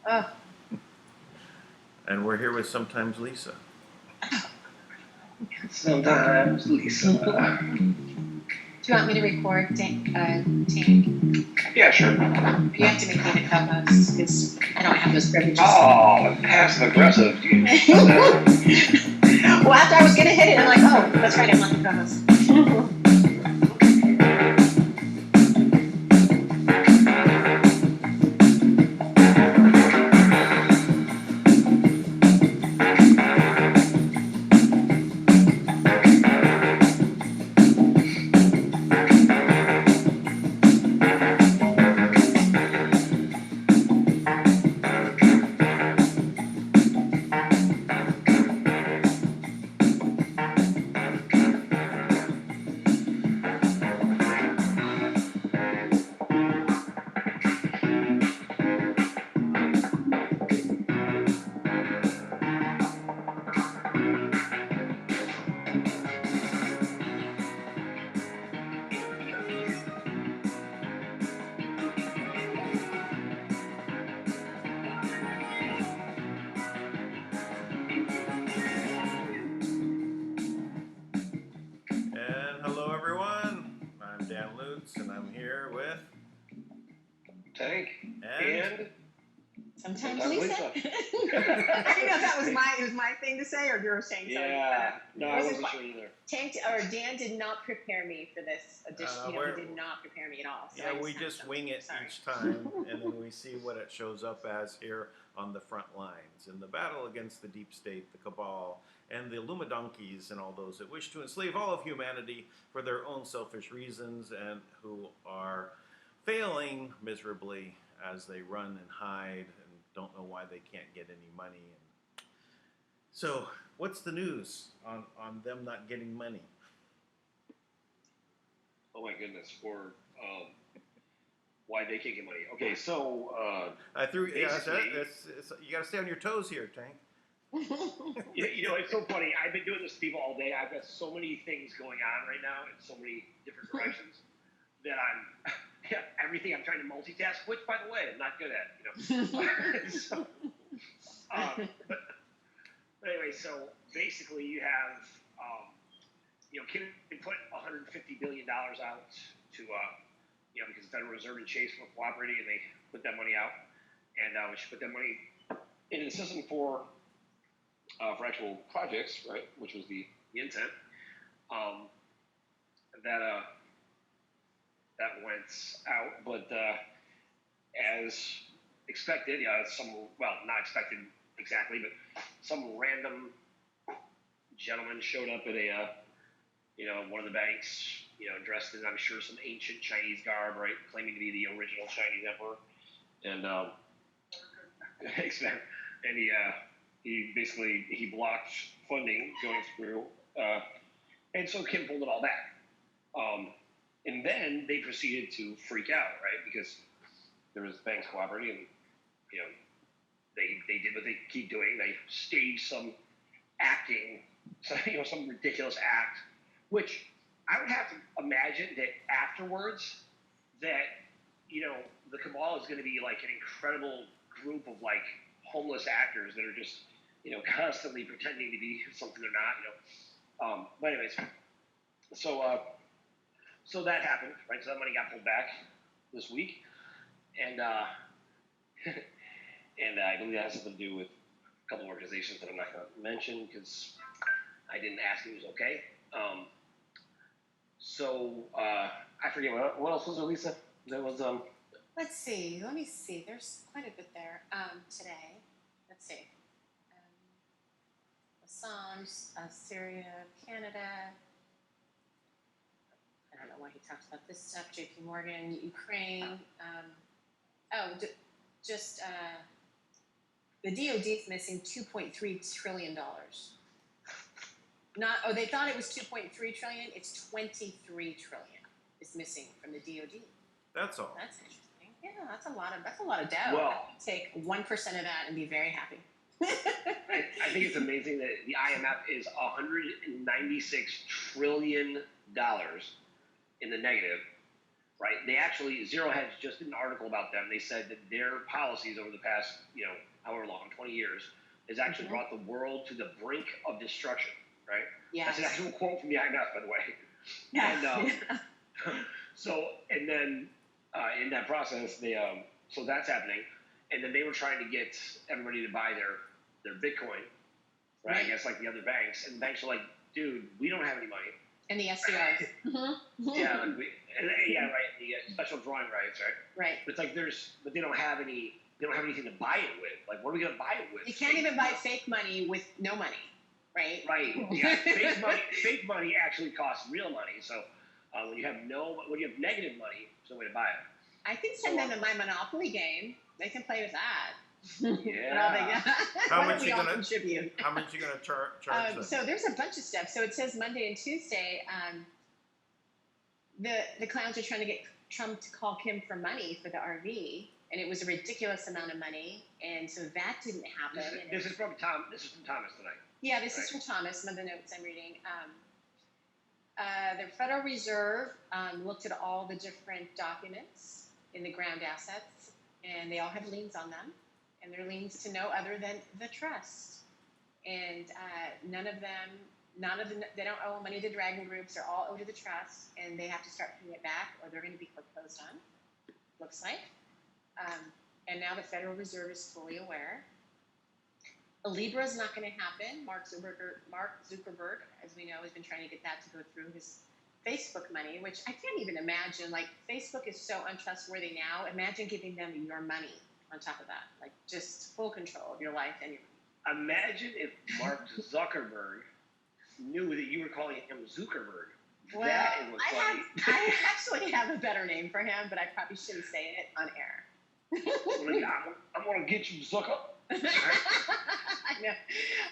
Oh, And we're here with Sometimes Lisa. Sometimes Lisa. do you want me to record Tank? Yeah, sure. You have to make me the co-host because I don't have those privileges. Oh, passive aggressive. Well, after I was gonna hit it, I'm like, oh, that's right, I'm not the co-host. And hello, everyone. I'm Dan Lutz, and I'm here with Tank. and Sometimes Lisa. I didn't know if that was my thing to say, or you were saying something. Yeah. No, I wasn't sure either. Dan did not prepare me for this edition. He did not prepare me at all. So yeah, we just wing it each time, and then we see what it shows up as here on the front lines in the battle against the deep state, the cabal, and the Illuminonkeys, and all those that wish to enslave all of humanity for their own selfish reasons, and who are failing miserably as they run and hide and don't know why they can't get any money. And so, what's the news on them not getting money? Oh my goodness, for why they can't get money. Okay, so I threw. Yeah, you got to stay on your toes here, Tank. you know, it's so funny. I've been doing this to people all day. I've got so many things going on right now in so many different directions that everything I'm trying to multitask, which, by the way, I'm not good at. So, but anyway, so basically, you have Kim put $150 billion out to because the Federal Reserve and Chase were cooperating, and they put that money out, and we should put that money into the system for actual projects, right? Which was the intent. That went out, but as expected, not expected exactly, but some random gentleman showed up at one of the banks, dressed in, I'm sure, some ancient Chinese garb, right, claiming to be the original Chinese emperor, and he basically blocked funding going through, and so Kim pulled it all back. And then they proceeded to freak out, right? Because there was banks cooperating, and they did what they keep doing. They staged some ridiculous act, which I would have to imagine that afterwards, that the cabal is going to be like an incredible group of like homeless actors that are just constantly pretending to be something they're not. But anyways, so that happened, right? So that money got pulled back this week, and and I believe that has something to do with a couple of organizations that I'm not going to mention because I didn't ask if it was okay. I forget what else was there, Lisa? That was Let's see. Let me see. There's quite a bit there today. Let's see. Psalms, Syria, Canada. I don't know why he talks about this stuff. J.P. Morgan, Ukraine. The DoD is missing $2.3 trillion. They thought it was 2.3 trillion. It's 23 trillion is missing from the DoD. That's all. That's interesting. Yeah, that's a lot of dough. Well, take 1% of that and be very happy. I think it's amazing that the IMF is $196 trillion in the negative, right? They actually, Zero Hedge just did an article about them. They said that their policies over the past, however long, 20 years, has actually brought the world to the brink of destruction, right? Yes. That's an actual quote from the IMF, by the way. Yeah. And then in that process, so that's happening. And then they were trying to get everybody to buy their Bitcoin, right? I guess like the other banks. And the banks are like, dude, we don't have any money. And the SDRs. Yeah, right. The special drawing rights, right? Right. But it's like but they don't have any. They don't have anything to buy it with. Like, what are we gonna buy it with? You can't even buy fake money with no money, right? Right. Yeah. Fake money actually costs real money. So when you have negative money, there's no way to buy it. I can send them to my Monopoly game. They can play with that. Yeah. How much you gonna charge them? So there's a bunch of stuff. So it says Monday and Tuesday. The clowns are trying to get Trump to call Kim for money for the RV, and it was a ridiculous amount of money, and so that didn't happen. This is from Tom. This is from Thomas tonight. Yeah, this is from Thomas. Some of the notes I'm reading. The Federal Reserve looked at all the different documents in the ground assets, and they all have liens on them, and they're liens to no other than the trust. And they don't owe money to dragon groups. They're all owed to the trust, and they have to start paying it back, or they're going to be foreclosed on. Looks like. And now the Federal Reserve is fully aware. A Libra is not going to happen. Mark Zuckerberg, as we know, has been trying to get that to go through his Facebook money, which I can't even imagine. Like, Facebook is so untrustworthy now. Imagine giving them your money on top of that. Like, just full control of your life and your money. Imagine if Mark Zuckerberg knew that you were calling him Zuckerberg. Well, that was funny. I actually have a better name for him, but I probably shouldn't say it on air. I'm going to get you, Zucker. I know.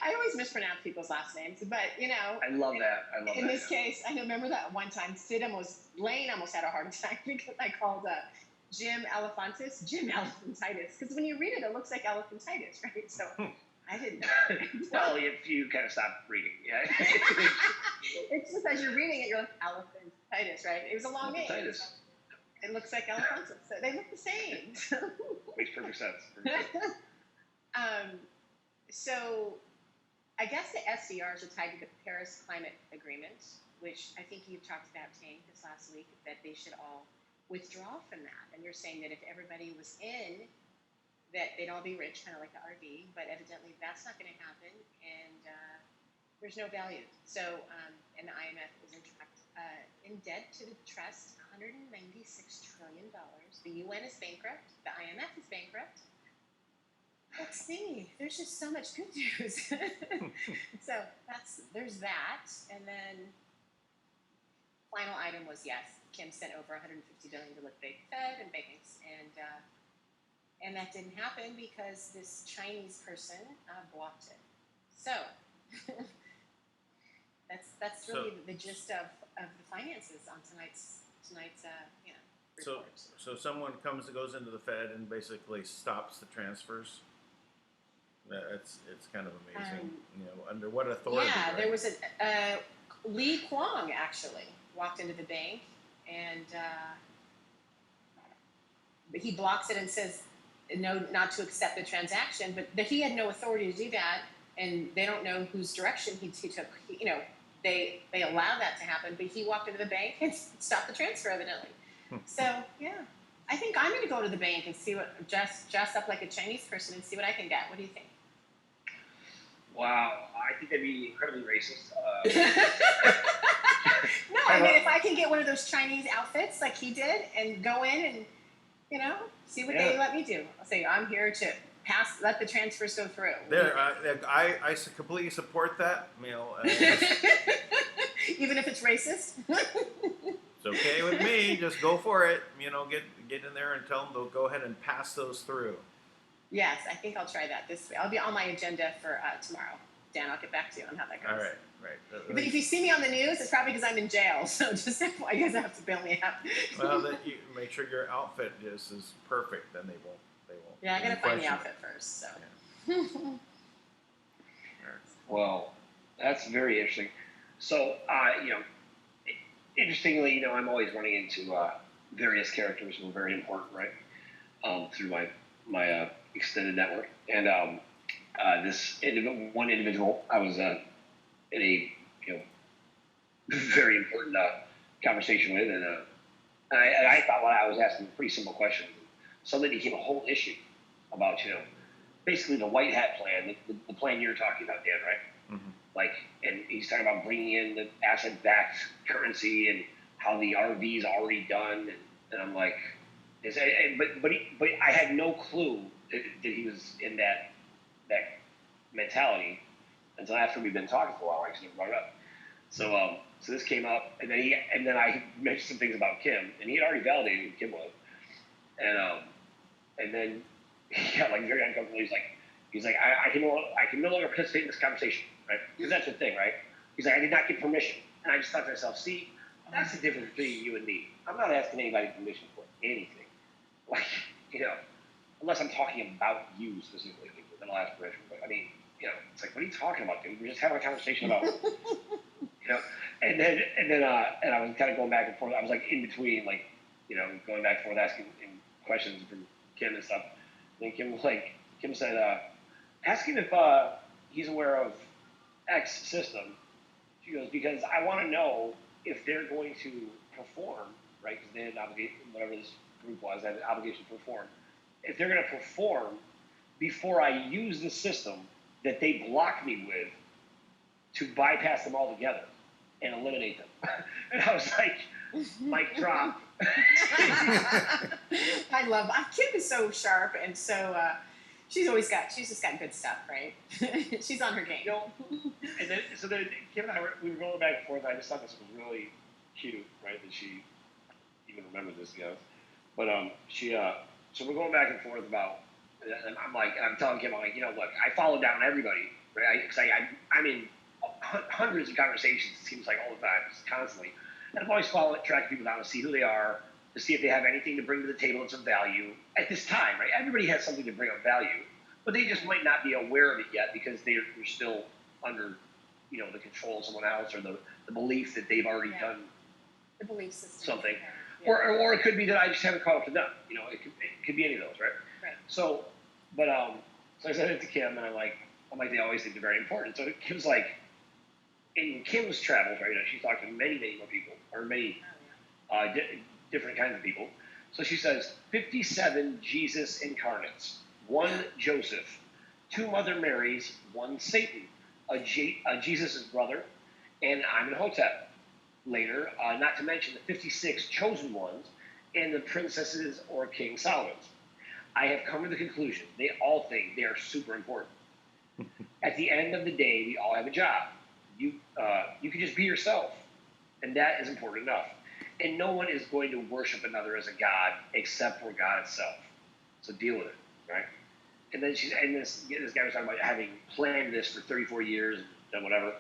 I always mispronounce people's last names, but I love that. In this case, I remember that one time Lane almost had a heart attack because I called Jim Elephantis Jim Elephantitis, because when you read it, it looks like elephantitis, right? So I didn't know. Well, if you kind of stop reading, yeah. It's just as you're reading it, you're like elephantitis, right? It was a long name. It looks like elephantis. So they look the same. Makes perfect sense. So I guess the SDRs are tied to the Paris Climate Agreement, which I think you talked about, Tank, this last week, that they should all withdraw from that. And you're saying that if everybody was in, that they'd all be rich, kind of like the RV, but evidently that's not going to happen, and there's no value. So, and the IMF is in debt to the trust, $196 trillion. The UN is bankrupt. The IMF is bankrupt. Let's see. There's just so much good news. So there's that, and then final item was, yes, Kim sent over $150 billion to liquidate the Fed and banks, and that didn't happen because this Chinese person blocked it. So that's really the gist of the finances on tonight's report. So someone goes into the Fed and basically stops the transfers. It's kind of amazing. Under what authority? Yeah, right? there was Li Kuang actually walked into the bank, and he blocks it and says no, not to accept the transaction. But he had no authority to do that, and they don't know whose direction he took. They allow that to happen, but he walked into the bank and stopped the transfer evidently. So yeah, I think I'm going to go to the bank and see what dress up like a Chinese person and see what I can get. What do you think? Wow, I think that'd be incredibly racist. No, I mean, if I can get one of those Chinese outfits like he did and go in and, see what they let me do. I'll say, I'm here to let the transfers go through. I completely support that. Even if it's racist? It's okay with me. Just go for it. Get in there and tell them they'll go ahead and pass those through. Yes, I think I'll try that this week. I'll be on my agenda for tomorrow. Dan, I'll get back to you on how that goes. All right. But if you see me on the news, it's probably because I'm in jail. So just I guess I have to bail me out. Well, that you make sure your outfit is perfect. Then they won't. Yeah, I gotta find the outfit first. So. Yeah. Well, that's very interesting. So, interestingly, I'm always running into various characters who were very important, right? Through my extended network, and one individual I was in a very important conversation with, and I thought what I was asking pretty simple questions. Suddenly became a whole issue about basically the white hat plan, the plan you're talking about, Dan, right? Mm-hmm. Like, and he's talking about bringing in the asset-backed currency and how the RV is already done, and I'm like, but I had no clue that he was in that mentality until after we've been talking for a while. I actually brought it up. So this came up, and then I mentioned some things about Kim, and he had already validated who Kim was, and then he got like very uncomfortable. He's like, I can no longer participate in this conversation, right? Because that's the thing, right? He's like, I did not get permission, and I just thought to myself, see, that's the difference between you and me. I'm not asking anybody permission for anything, like unless I'm talking about you specifically, then I'll ask permission. But I mean, it's like, what are you talking about, dude? We're just having a conversation about, and then I was kind of going back and forth. I was like in between, like, going back and forth, asking questions from Kim and stuff. And Kim said, ask him if he's aware of X system. She goes, because I want to know if they're going to perform, right? Because they had an obligation, whatever this group was, they had an obligation to perform. If they're going to perform before I use the system that they blocked me with to bypass them altogether and eliminate them. And I was like, mic drop. I love Kim is so sharp, and so she's just got good stuff, right? She's on her game. And then Kim and we were going back and forth. I just thought this was really cute, right? That she even remembered this, But so we're going back and forth about, and I'm telling Kim, I'm like, look, I follow down everybody, right? I'm in hundreds of conversations, it seems like all the time, just constantly. And I'm always tracking people down to see who they are, to see if they have anything to bring to the table that's of value at this time, right? Everybody has something to bring of value, but they just might not be aware of it yet because they're still under, the control of someone else, or the belief that they've already done the belief system something. Yeah. Or it could be that I just haven't caught up to them. It could be any of those, right? Right. So I said it to Kim, and I'm like, they always think they're very important. So Kim's like, in Kim's travels, right? She's talked to many, many more people, or many different kinds of people. So she says, 57 Jesus incarnates, 1 Joseph, 2 Mother Marys, 1 Satan, a Jesus' brother, and Amenhotep. Later, not to mention the 56 chosen ones and the princesses or King Solomon's. I have come to the conclusion they all think they are super important. At the end of the day, we all have a job. You can just be yourself, and that is important enough. And no one is going to worship another as a god except for God itself. So deal with it, right? And then this guy was talking about having planned this for 34 years and whatever.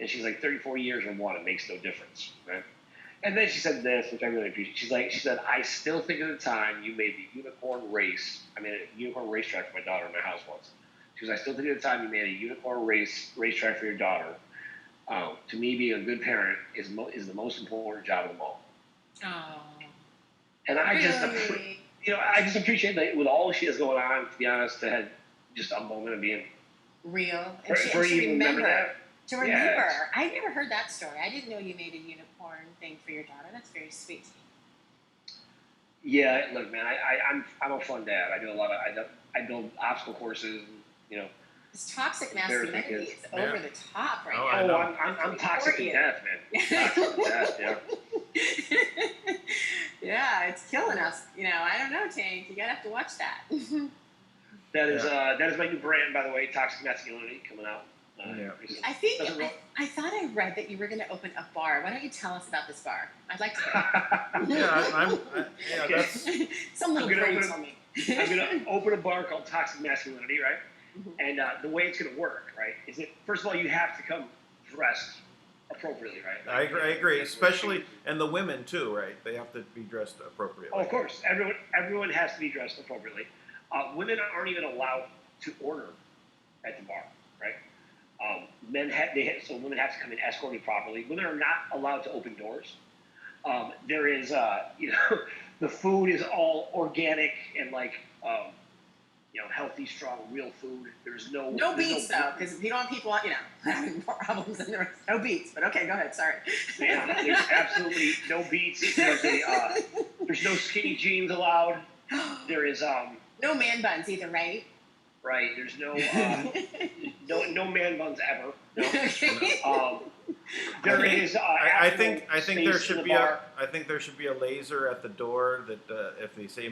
And she's like, 34 years or one, it makes no difference, right? And then she said this, which I really appreciate. She said, I still think at the time you made the unicorn racetrack for my daughter in my house once. She goes, I still think at the time you made a unicorn racetrack for your daughter. To me, being a good parent is the most important job of them all. Oh. And I really? I just appreciate that with all she has going on, to be honest, to have just a moment of being real. And she remember that. To remember. Yeah. I've never heard that story. I didn't know you made a unicorn thing for your daughter. That's very sweet. Yeah, look, man, I'm a fun dad. I do a lot of I build obstacle courses. This toxic masculinity is over the top right now. Oh, I'm toxic to death, man. Toxic to death, yeah. Yeah, it's killing us. I don't know, Tank. You gotta have to watch that. That is my new brand, by the way, Toxic Masculinity, coming out. I thought I read that you were going to open a bar. Why don't you tell us about this bar? I'd like to. That's some little brain told me. I'm going to open a bar called Toxic Masculinity, right? Mm-hmm. And the way it's going to work, right, is that first of all you have to come dressed appropriately, right? I agree, especially and the women too, right? They have to be dressed appropriately. Oh, of course, everyone has to be dressed appropriately. Women aren't even allowed to order at the bar, right? So women have to come in escorted properly. Women are not allowed to open doors. There is, the food is all organic and like healthy, strong, real food. There's no beets though, because you don't want people having problems and there's no beets. But okay, go ahead. Sorry. Yeah, there's absolutely no beets. There's no skinny jeans allowed. There is no man buns either, right? Right. There's no no man buns ever. No. I think there should be bar. I think there should be a laser at the door that if they say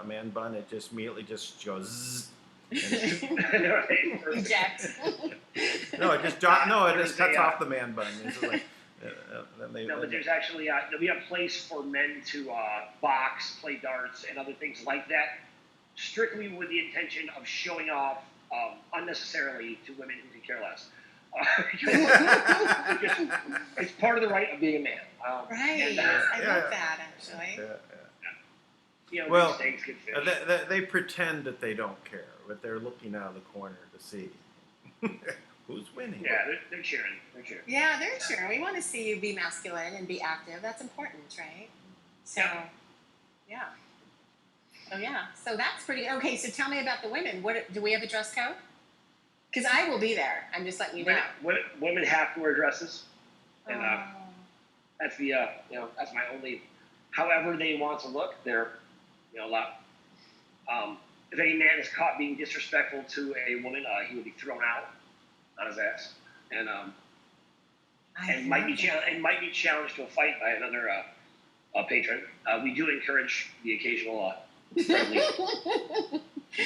man bun, it just immediately just goes. Eject. No, it just cuts off the man bun. Like, but there's actually there'll be a place for men to box, play darts, and other things like that, strictly with the intention of showing off unnecessarily to women who can care less. It's part of the right of being a man. Right. And, I love that actually. Well, they pretend that they don't care, but they're looking out of the corner to see who's winning. Yeah, they're cheering. Yeah, they're cheering. We want to see you be masculine and be active. That's important, right? So, yeah. Oh, yeah. So that's pretty good. Okay, so tell me about the women. What do we have a dress code? Because I will be there. I'm just letting you know. Women have to wear dresses, and that's the that's my only. However they want to look, they're allowed. If any man is caught being disrespectful to a woman, he will be thrown out on his ass, and might be challenged to a fight by another patron. We do encourage the occasional friendly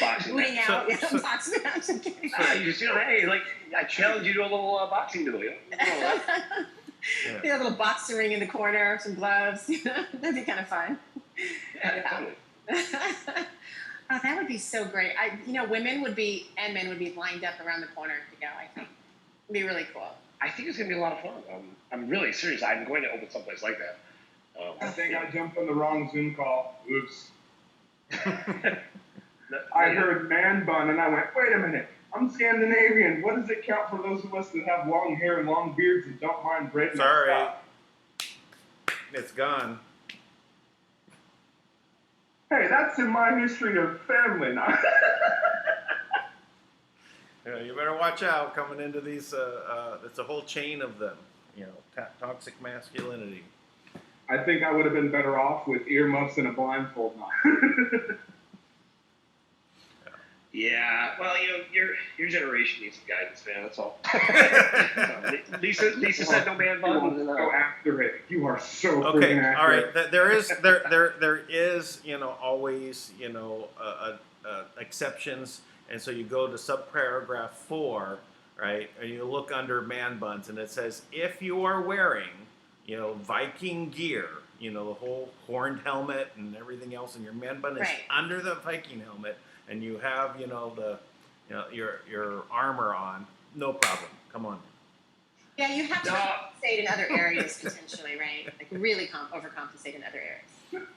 boxing match. Boxing match. Hey, like I challenge you to a little boxing duel. A little boxing ring in the corner, some gloves. That'd be kind of fun. Yeah. Totally. Oh, that would be so great. Women would be and men would be lined up around the corner to go. I think it'd be really cool. I think it's gonna be a lot of fun. I'm really serious. I'm going to open someplace like that. I think I jumped on the wrong Zoom call. Oops. I heard man bun and I went, wait a minute. I'm Scandinavian. What does it count for those of us that have long hair and long beards and don't mind breaking? Sorry. It's gone. Hey, that's in my history of family now. You better watch out coming into these. It's a whole chain of them. Toxic masculinity. I think I would have been better off with earmuffs and a blindfold now. Yeah, well, your generation needs some guidance, man. That's all. Lisa said no man bun. Go after it. You are so okay. Accurate. All right. There is always exceptions, and so you go to subparagraph 4, right? And you look under man buns, and it says if you are wearing Viking gear, the whole horned helmet and everything else, and your man bun is under the Viking helmet. And you have, your armor on, no problem. Come on. Yeah, you have to compensate in other areas potentially, right? Like really overcompensate in other areas.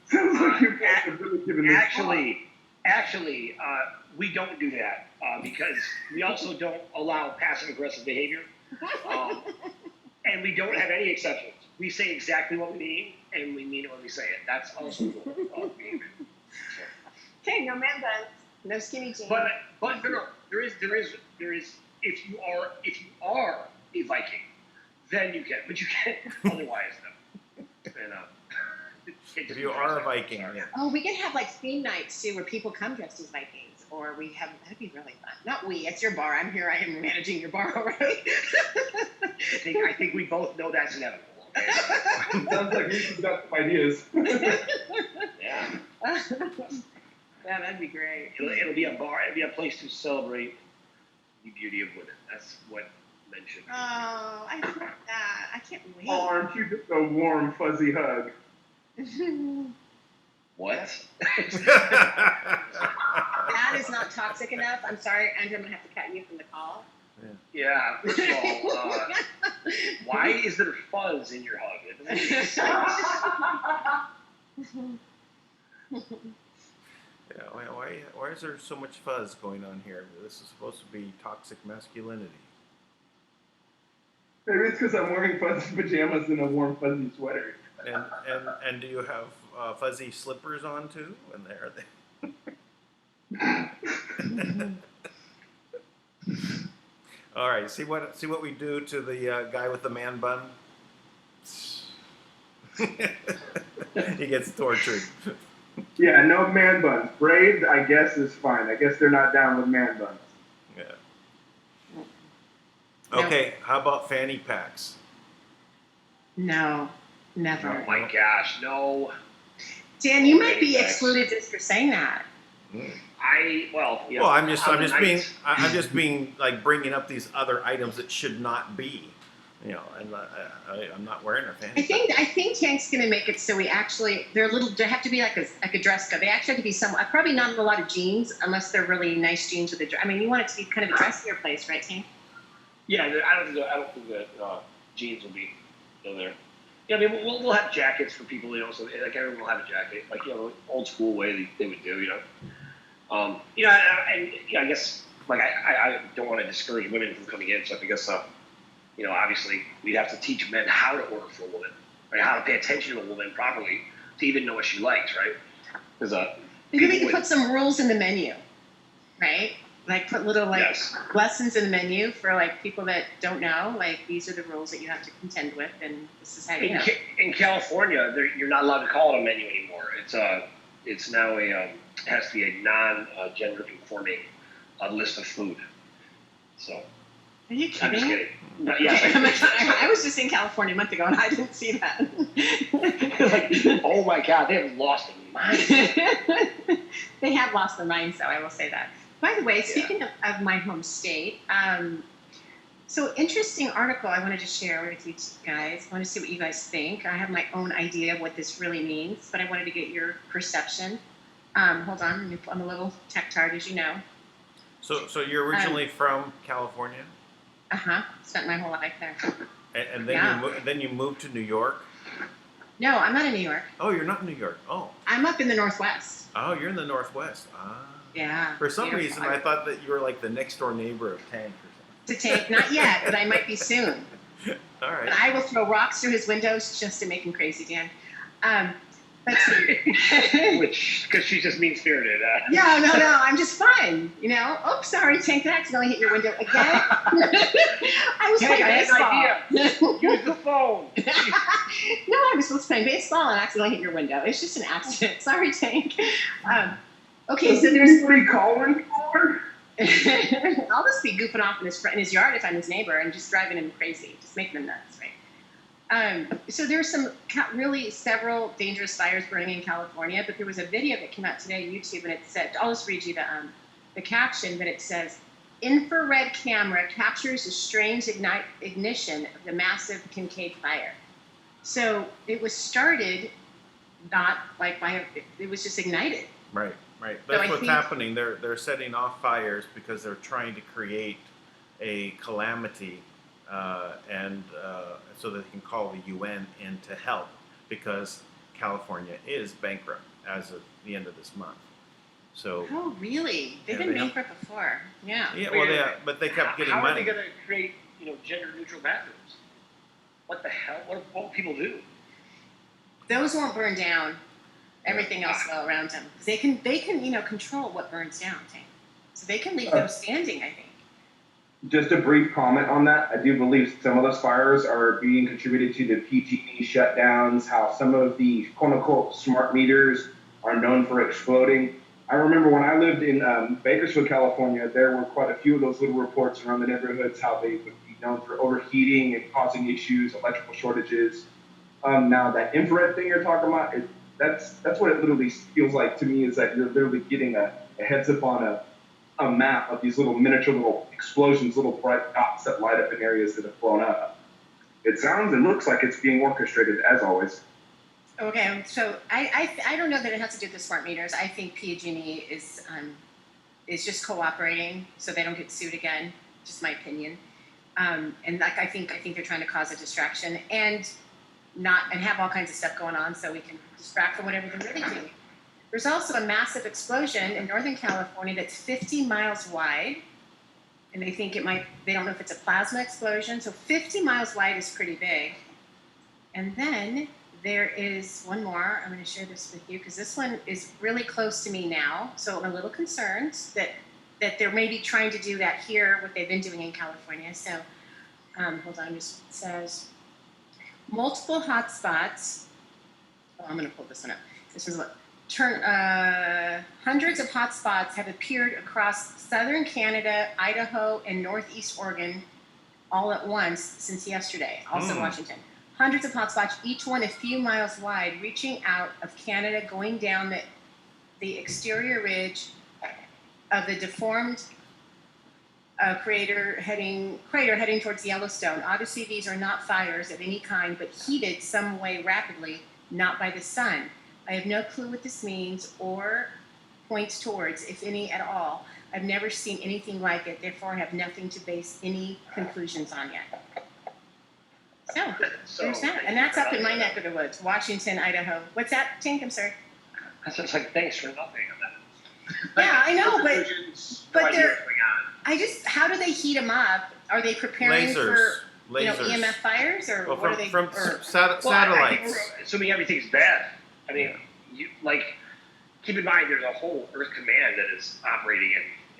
Sounds like you guys have really given this Actually, we don't do that because we also don't allow passive-aggressive behavior, and we don't have any exceptions. We say exactly what we mean, and we mean it when we say it. That's also cool behavior. Okay, no man buns. No skinny jeans. But no, there is. If you are a Viking, then you can. But you can't otherwise, though. And if you are a Viking, yeah. Oh, we could have like theme nights too, where people come dressed as Vikings, or that'd be really fun. Not we, it's your bar. I am managing your bar already. I think we both know that's inevitable. Okay? Sounds like Lisa's got some ideas. Yeah. Yeah, that'd be great. It'll be a bar. It'll be a place to celebrate the beauty of women. That's what men should be. Oh, I love that. I can't wait. Oh, aren't you just a warm, fuzzy hug? What? That is not toxic enough. I'm sorry, Andrew. I'm gonna have to cut you from the call. Yeah. First of all, why is there fuzz in your hug? It doesn't make sense. Yeah, why is there so much fuzz going on here? This is supposed to be toxic masculinity. Maybe it's because I'm wearing fuzzy pajamas and a warm, fuzzy sweater. And do you have fuzzy slippers on too, and there they. All right, see what we do to the guy with the man bun. He gets tortured. Yeah, no man buns. Braids, I guess, is fine. I guess they're not down with man buns. Yeah. Okay, how about fanny packs? No, never. Oh my gosh, no. Dan, you might be excluded just for saying that. Well, I'm just being like bringing up these other items that should not be, and I'm not wearing a fanny pack. I think Tank's gonna make it so we actually they have to be like a dress code. They actually have to be somewhat, probably not a lot of jeans unless they're really nice jeans with a. I mean, you want it to be kind of a dressier place, right, Tank? Yeah, I don't think that jeans will be there. Yeah, I mean, we'll have jackets for people, so like everyone will have a jacket, like old school way they would do, and I guess like I don't want to discourage women from coming in, so I guess obviously we'd have to teach men how to order for a woman, right? How to pay attention to a woman properly to even know what she likes, right? Because maybe we can put some rules in the menu, right? Like put little lessons in the menu for like people that don't know. Like these are the rules that you have to contend with, and this is how you know. In California, you're not allowed to call it a menu anymore. It's now it has to be a non-gender conforming list of food. So. Are you kidding? I'm just kidding. Yeah, I was just in California a month ago and I didn't see that. Like, oh my God, they have lost their minds. They have lost their minds, though. I will say that. By the way, speaking of my home state, so interesting article I wanted to share with you guys. I want to see what you guys think. I have my own idea of what this really means, but I wanted to get your perception. Hold on, I'm a little tech-tard, as you know. So you're originally from California? Spent my whole life there. And then you moved to New York? No, I'm not in New York. Oh, you're not in New York. Oh. I'm up in the Northwest. Oh, you're in the Northwest. Ah. Yeah. For some reason, I thought that you were like the next door neighbor of Tank or something. To Tank, not yet, but I might be soon. All right. But I will throw rocks through his windows just to make him crazy, Dan. Let's see. Because she's just mean-spirited. No, I'm just fun. Oh, sorry, Tank, that accidentally hit your window again. I was playing baseball. I had an idea. Use the phone. No, I was supposed to play baseball and accidentally hit your window. It's just an accident. Sorry, Tank. Okay, so there's. What are you calling for? I'll just be goofing off in his yard if I'm his neighbor and just driving him crazy, just making him nuts, right? So there's some really several dangerous fires burning in California, but there was a video that came out today on YouTube, and it said, I'll just read you the caption, but it says, infrared camera captures a strange ignition of the massive Kincaid fire. So it was started not like it was just ignited. Right. That's what's happening. They're setting off fires because they're trying to create a calamity, and so that they can call the UN in to help, because California is bankrupt as of the end of this month. So. Oh, really? They've been bankrupt before. Yeah. Yeah. Well, but they kept getting money. How are they going to create, gender-neutral bathrooms? What the hell? What will people do? Those won't burn down. Everything else will around them. They can control what burns down, Tank. So they can leave those standing, I think. Just a brief comment on that. I do believe some of those fires are being contributed to the PG&E shutdowns, how some of the quote-unquote smart meters are known for exploding. I remember when I lived in Bakersfield, California, there were quite a few of those little reports around the neighborhoods, how they would be known for overheating and causing issues, electrical shortages. Now, that infrared thing you're talking about, that's what it literally feels like to me, is that you're literally getting a heads up on a map of these miniature little explosions, little bright dots that light up in areas that have blown up. It sounds and looks like it's being orchestrated, as always. Okay, so I don't know that it has to do with the smart meters. I think PG&E is just cooperating so they don't get sued again. Just my opinion. And I think they're trying to cause a distraction and have all kinds of stuff going on so we can distract from whatever they're really doing. There's also a massive explosion in Northern California that's 50 miles wide, and they don't know if it's a plasma explosion, so 50 miles wide is pretty big. And then there is one more. I'm going to share this with you because this one is really close to me now. So I'm a little concerned that they're maybe trying to do that here, what they've been doing in California. So hold on, it says multiple hotspots. Oh, I'm going to pull this one up. This is what hundreds of hotspots have appeared across southern Canada, Idaho, and northeast Oregon all at once since yesterday. Also Washington. Hundreds of hotspots, each one a few miles wide, reaching out of Canada, going down the exterior ridge of the deformed crater heading towards Yellowstone. Obviously, these are not fires of any kind, but heated some way rapidly, not by the sun. I have no clue what this means or points towards, if any at all. I've never seen anything like it, therefore I have nothing to base any conclusions on yet. So there's that. And that's up in my neck of the woods, Washington, Idaho. What's that, Tink? I'm sorry. That's just like, thanks for nothing on that. Yeah, I know, but they're, how do they heat them up? Are they preparing for EMF fires, or well, what are they? From satellites. I think we're assuming everything's bad. I mean, keep in mind there's a whole Earth Command that is operating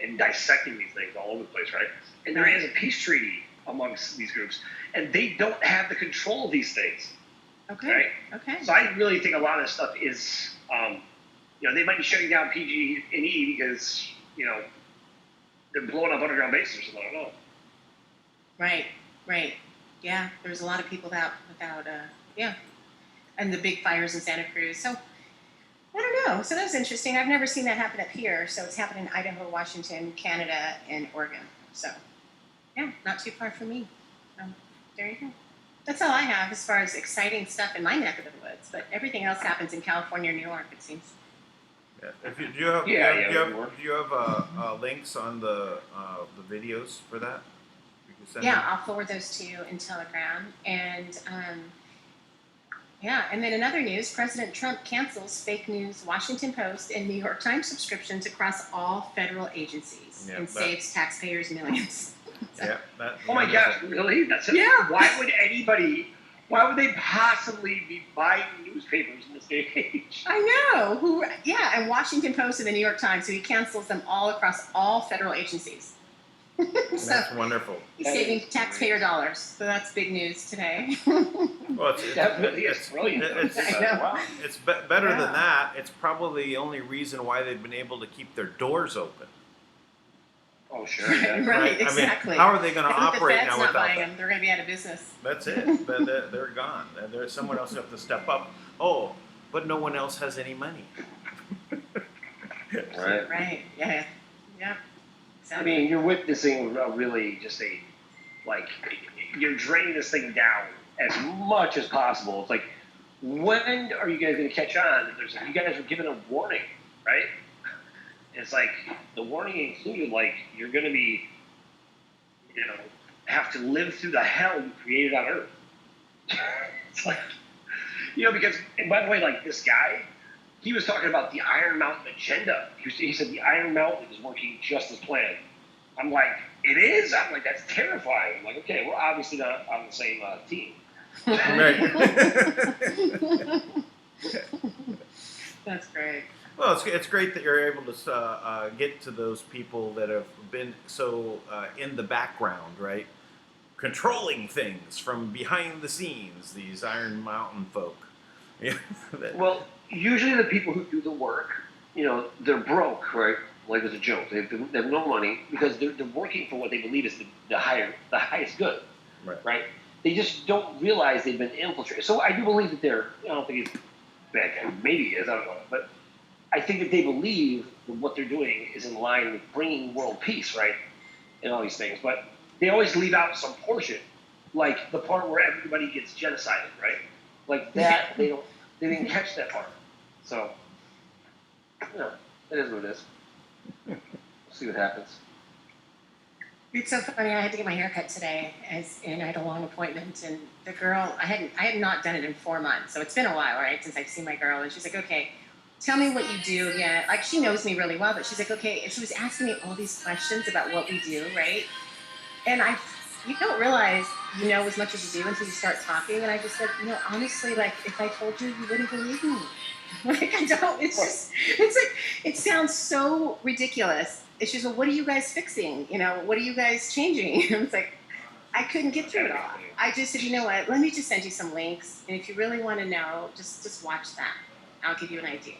and dissecting these things all over the place, right? And there is a peace treaty amongst these groups, and they don't have the control of these things. Okay. Right? Okay. So I really think a lot of stuff is, they might be shutting down PG&E because, they're blowing up underground bases or something. I don't know. Right. Yeah, there's a lot of people without and the big fires in Santa Cruz. So I don't know. So that's interesting. I've never seen that happen up here. So it's happened in Idaho, Washington, Canada, and Oregon. So yeah, not too far from me. There you go. That's all I have as far as exciting stuff in my neck of the woods. But everything else happens in California or New York, it seems. Yeah. Do you have links on the videos for that? Yeah, I'll forward those to you in Telegram. And and then in other news, President Trump cancels fake news Washington Post and New York Times subscriptions across all federal agencies and saves taxpayers millions. Oh my gosh, really? That's it? Yeah. Why would they possibly be buying newspapers in this day and age? I know. And Washington Post and the New York Times, so he cancels them all across all federal agencies. So that's wonderful. He's saving taxpayer dollars, so that's big news today. Well, it's brilliant. It's better than that. It's probably the only reason why they've been able to keep their doors open. Oh, sure. Yeah. Right, exactly. I mean, how are they going to operate now without buying them? They're going to be out of business. That's it. They're gone. There's someone else who has to step up. Oh, but no one else has any money. Right. Yeah. I mean, you're witnessing really just you're draining this thing down as much as possible. It's like, when are you guys going to catch on? You guys were given a warning, right? It's like, the warning included, you're going to be, have to live through the hell you created on Earth. It's like, because, and by the way, this guy, he was talking about the Iron Mountain agenda. He said the Iron Mountain is working just as planned. I'm like, it is? I'm like, that's terrifying. I'm like, okay, we're obviously not on the same team. Right. That's great. Well, it's great that you're able to get to those people that have been so in the background, right? Controlling things from behind the scenes, these Iron Mountain folk. Well, usually the people who do the work, they're broke, right? Like it's a joke. They have no money because they're working for what they believe is the highest good, right? They just don't realize they've been infiltrated. So I do believe that I don't think he's bad guy. Maybe he is, I don't know. But I think that they believe that what they're doing is in line with bringing world peace, right? And all these things. But they always leave out some portion, like the part where everybody gets genocided, right? Like that, they didn't catch that part. So, it is what it is. We'll see what happens. It's so funny. I had to get my hair cut today, and I had a long appointment. And the girl, I had not done it in 4 months, so it's been a while, right, since I've seen my girl. And she's like, "Okay, tell me what you do again." Like, she knows me really well, but she's like, "Okay." And she was asking me all these questions about what we do, right? And you don't realize you know as much as you do until you start talking. And I just said, honestly, like if I told you, you wouldn't believe me. Like I don't. It's like it sounds so ridiculous. It's just, well, what are you guys fixing? What are you guys changing? It's like I couldn't get through it all. I just said, you know what? Let me just send you some links, and if you really want to know, just watch that. I'll give you an idea.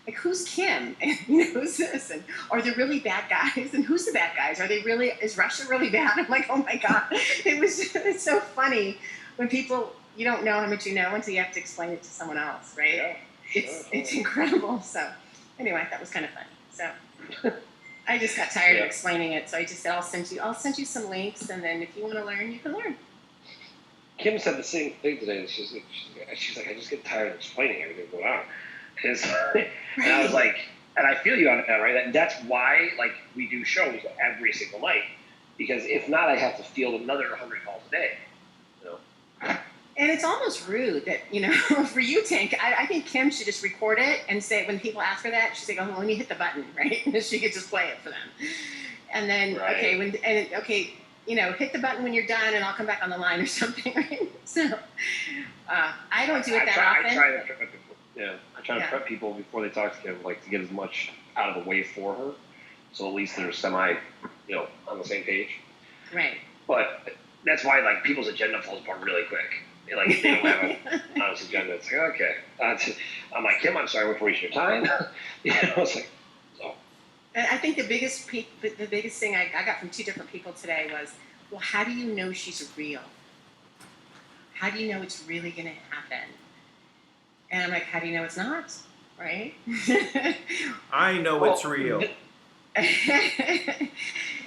Like who's Kim? And who's this? And are they really bad guys? And who's the bad guys? Is Russia really bad? I'm like, oh my god! It's so funny when people, you don't know how much you know until you have to explain it to someone else, right? Yeah. It's incredible. So anyway, that was kind of funny. So I just got tired of explaining it, so I just said I'll send you some links, and then if you want to learn, you can learn. Kim said the same thing today. She's like, I just get tired of explaining everything going on. And I was like, and I feel you on that, right? And that's why, like, we do shows every single night, because if not, I have to field another 100 calls a day. And it's almost rude that, for you, Tank, I think Kim should just record it and say, when people ask her that, she's like, oh, let me hit the button, right? And she could just play it for them. And then, right. Hit the button when you're done, and I'll come back on the line or something, right? So, I don't do it that often. I try to prep people before they talk to Kim, like to get as much out of the way for her, so at least they're semi, on the same page. Right. But that's why, like, people's agenda falls apart really quick. Like, they don't have an honest agenda. It's like, okay. I'm like, Kim, I'm sorry we're wasting your time. It's like, so. And I think the biggest thing I got from two different people today was, well, how do you know she's real? How do you know it's really going to happen? And I'm like, how do you know it's not? Right? I know it's real.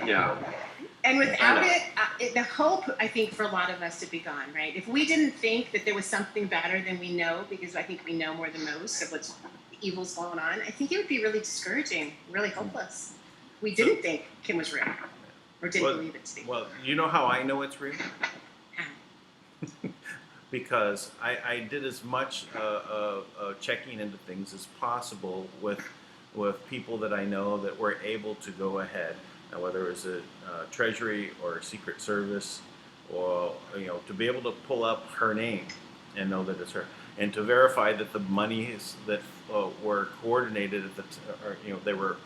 Yeah. And without it, the hope, I think, for a lot of us to be gone, right? If we didn't think that there was something better than we know, because I think we know more than most of what's evil's going on, I think it would be really discouraging, really hopeless. We didn't think Kim was real, or didn't believe it to be. Well, you know how I know it's real? Because I did as much checking into things as possible with people that I know that were able to go ahead, whether it was a Treasury or a Secret Service, or to be able to pull up her name and know that it's her, and to verify that the monies that were coordinated they were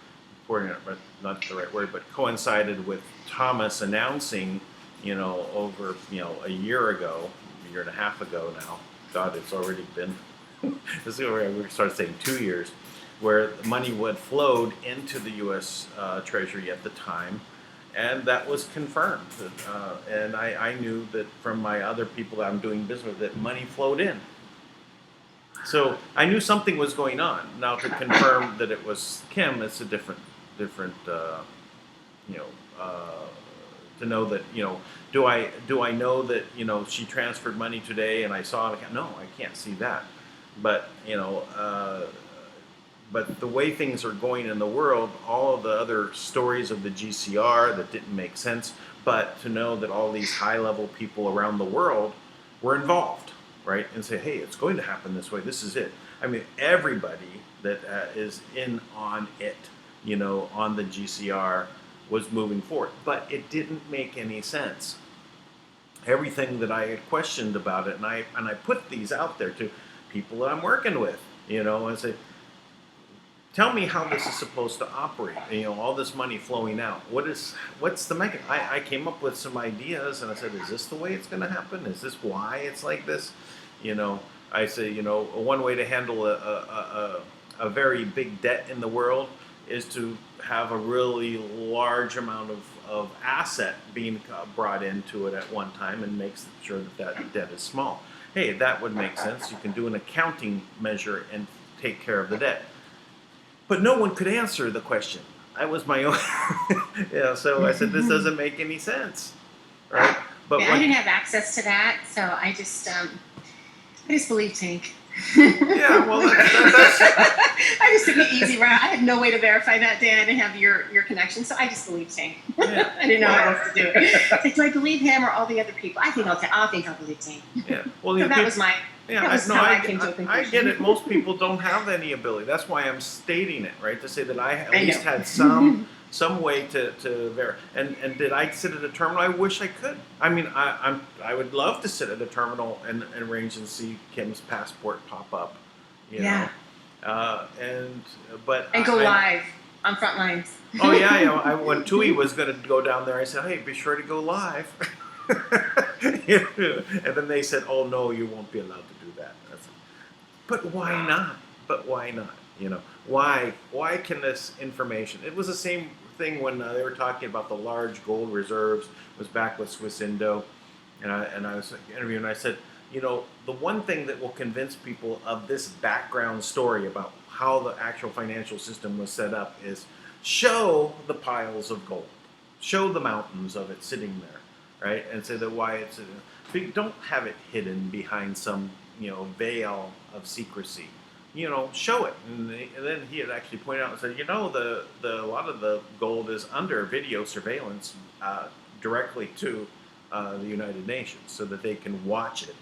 coordinated, but not the right word, but coincided with Thomas announcing, over a year ago. Year and a half ago now. God, it's already been. This is where we started saying 2 years, where the money would flowed into the U.S. Treasury at the time, and that was confirmed. And I knew that from my other people that I'm doing business with, that money flowed in. So I knew something was going on. Now to confirm that it was Kim, it's a different. To know that do I know that she transferred money today and I saw it? No, I can't see that. But but the way things are going in the world, all of the other stories of the GCR that didn't make sense, but to know that all these high-level people around the world were involved, right? And say, hey, it's going to happen this way. This is it. I mean, everybody that is in on it, on the GCR, was moving forward, but it didn't make any sense. Everything that I had questioned about it, and I put these out there to people that I'm working with, and say, tell me how this is supposed to operate. All this money flowing out. What's the mechanism? I came up with some ideas, and I said, is this the way it's going to happen? Is this why it's like this? I say, one way to handle a very big debt in the world is to have a really large amount of asset being brought into it at one time, and makes sure that debt is small. Hey, that would make sense. You can do an accounting measure and take care of the debt. But no one could answer the question. I was my own. So I said, this doesn't make any sense, right? But I didn't have access to that, so I just believe Tank. Yeah, well, that's I just took the easy route. I had no way to verify that, Dan. I didn't have your connection, so I just believed Tank. Yeah. I didn't know how else to do it. Like, do I believe him or all the other people? I think I'll believe Tank. Yeah. Well, so that was my. Yeah, I came to a conclusion. I get it. Most people don't have any ability. That's why I'm stating it, right? To say that I at least had some some way to verify. And did I sit at a terminal? I wish I could. I mean, I would love to sit at a terminal and arrange and see Kim's passport pop up, you know. And go live on front lines. Oh yeah, you know, when TUI was going to go down there, I said, hey, be sure to go live. And then they said, oh no, you won't be allowed to do that. But why not? But why not? You know, why can this information? It was the same thing when they were talking about the large gold reserves. It was back with Swiss Indo, and I was interviewing. And I said, you know, the one thing that will convince people of this background story about how the actual financial system was set up is show the piles of gold, show the mountains of it sitting there, right, and say that why it's. So you don't have it hidden behind some, you know, veil of secrecy. You know, show it. And then he had actually pointed out and said, you know, a lot of the gold is under video surveillance directly to the United Nations, so that they can watch it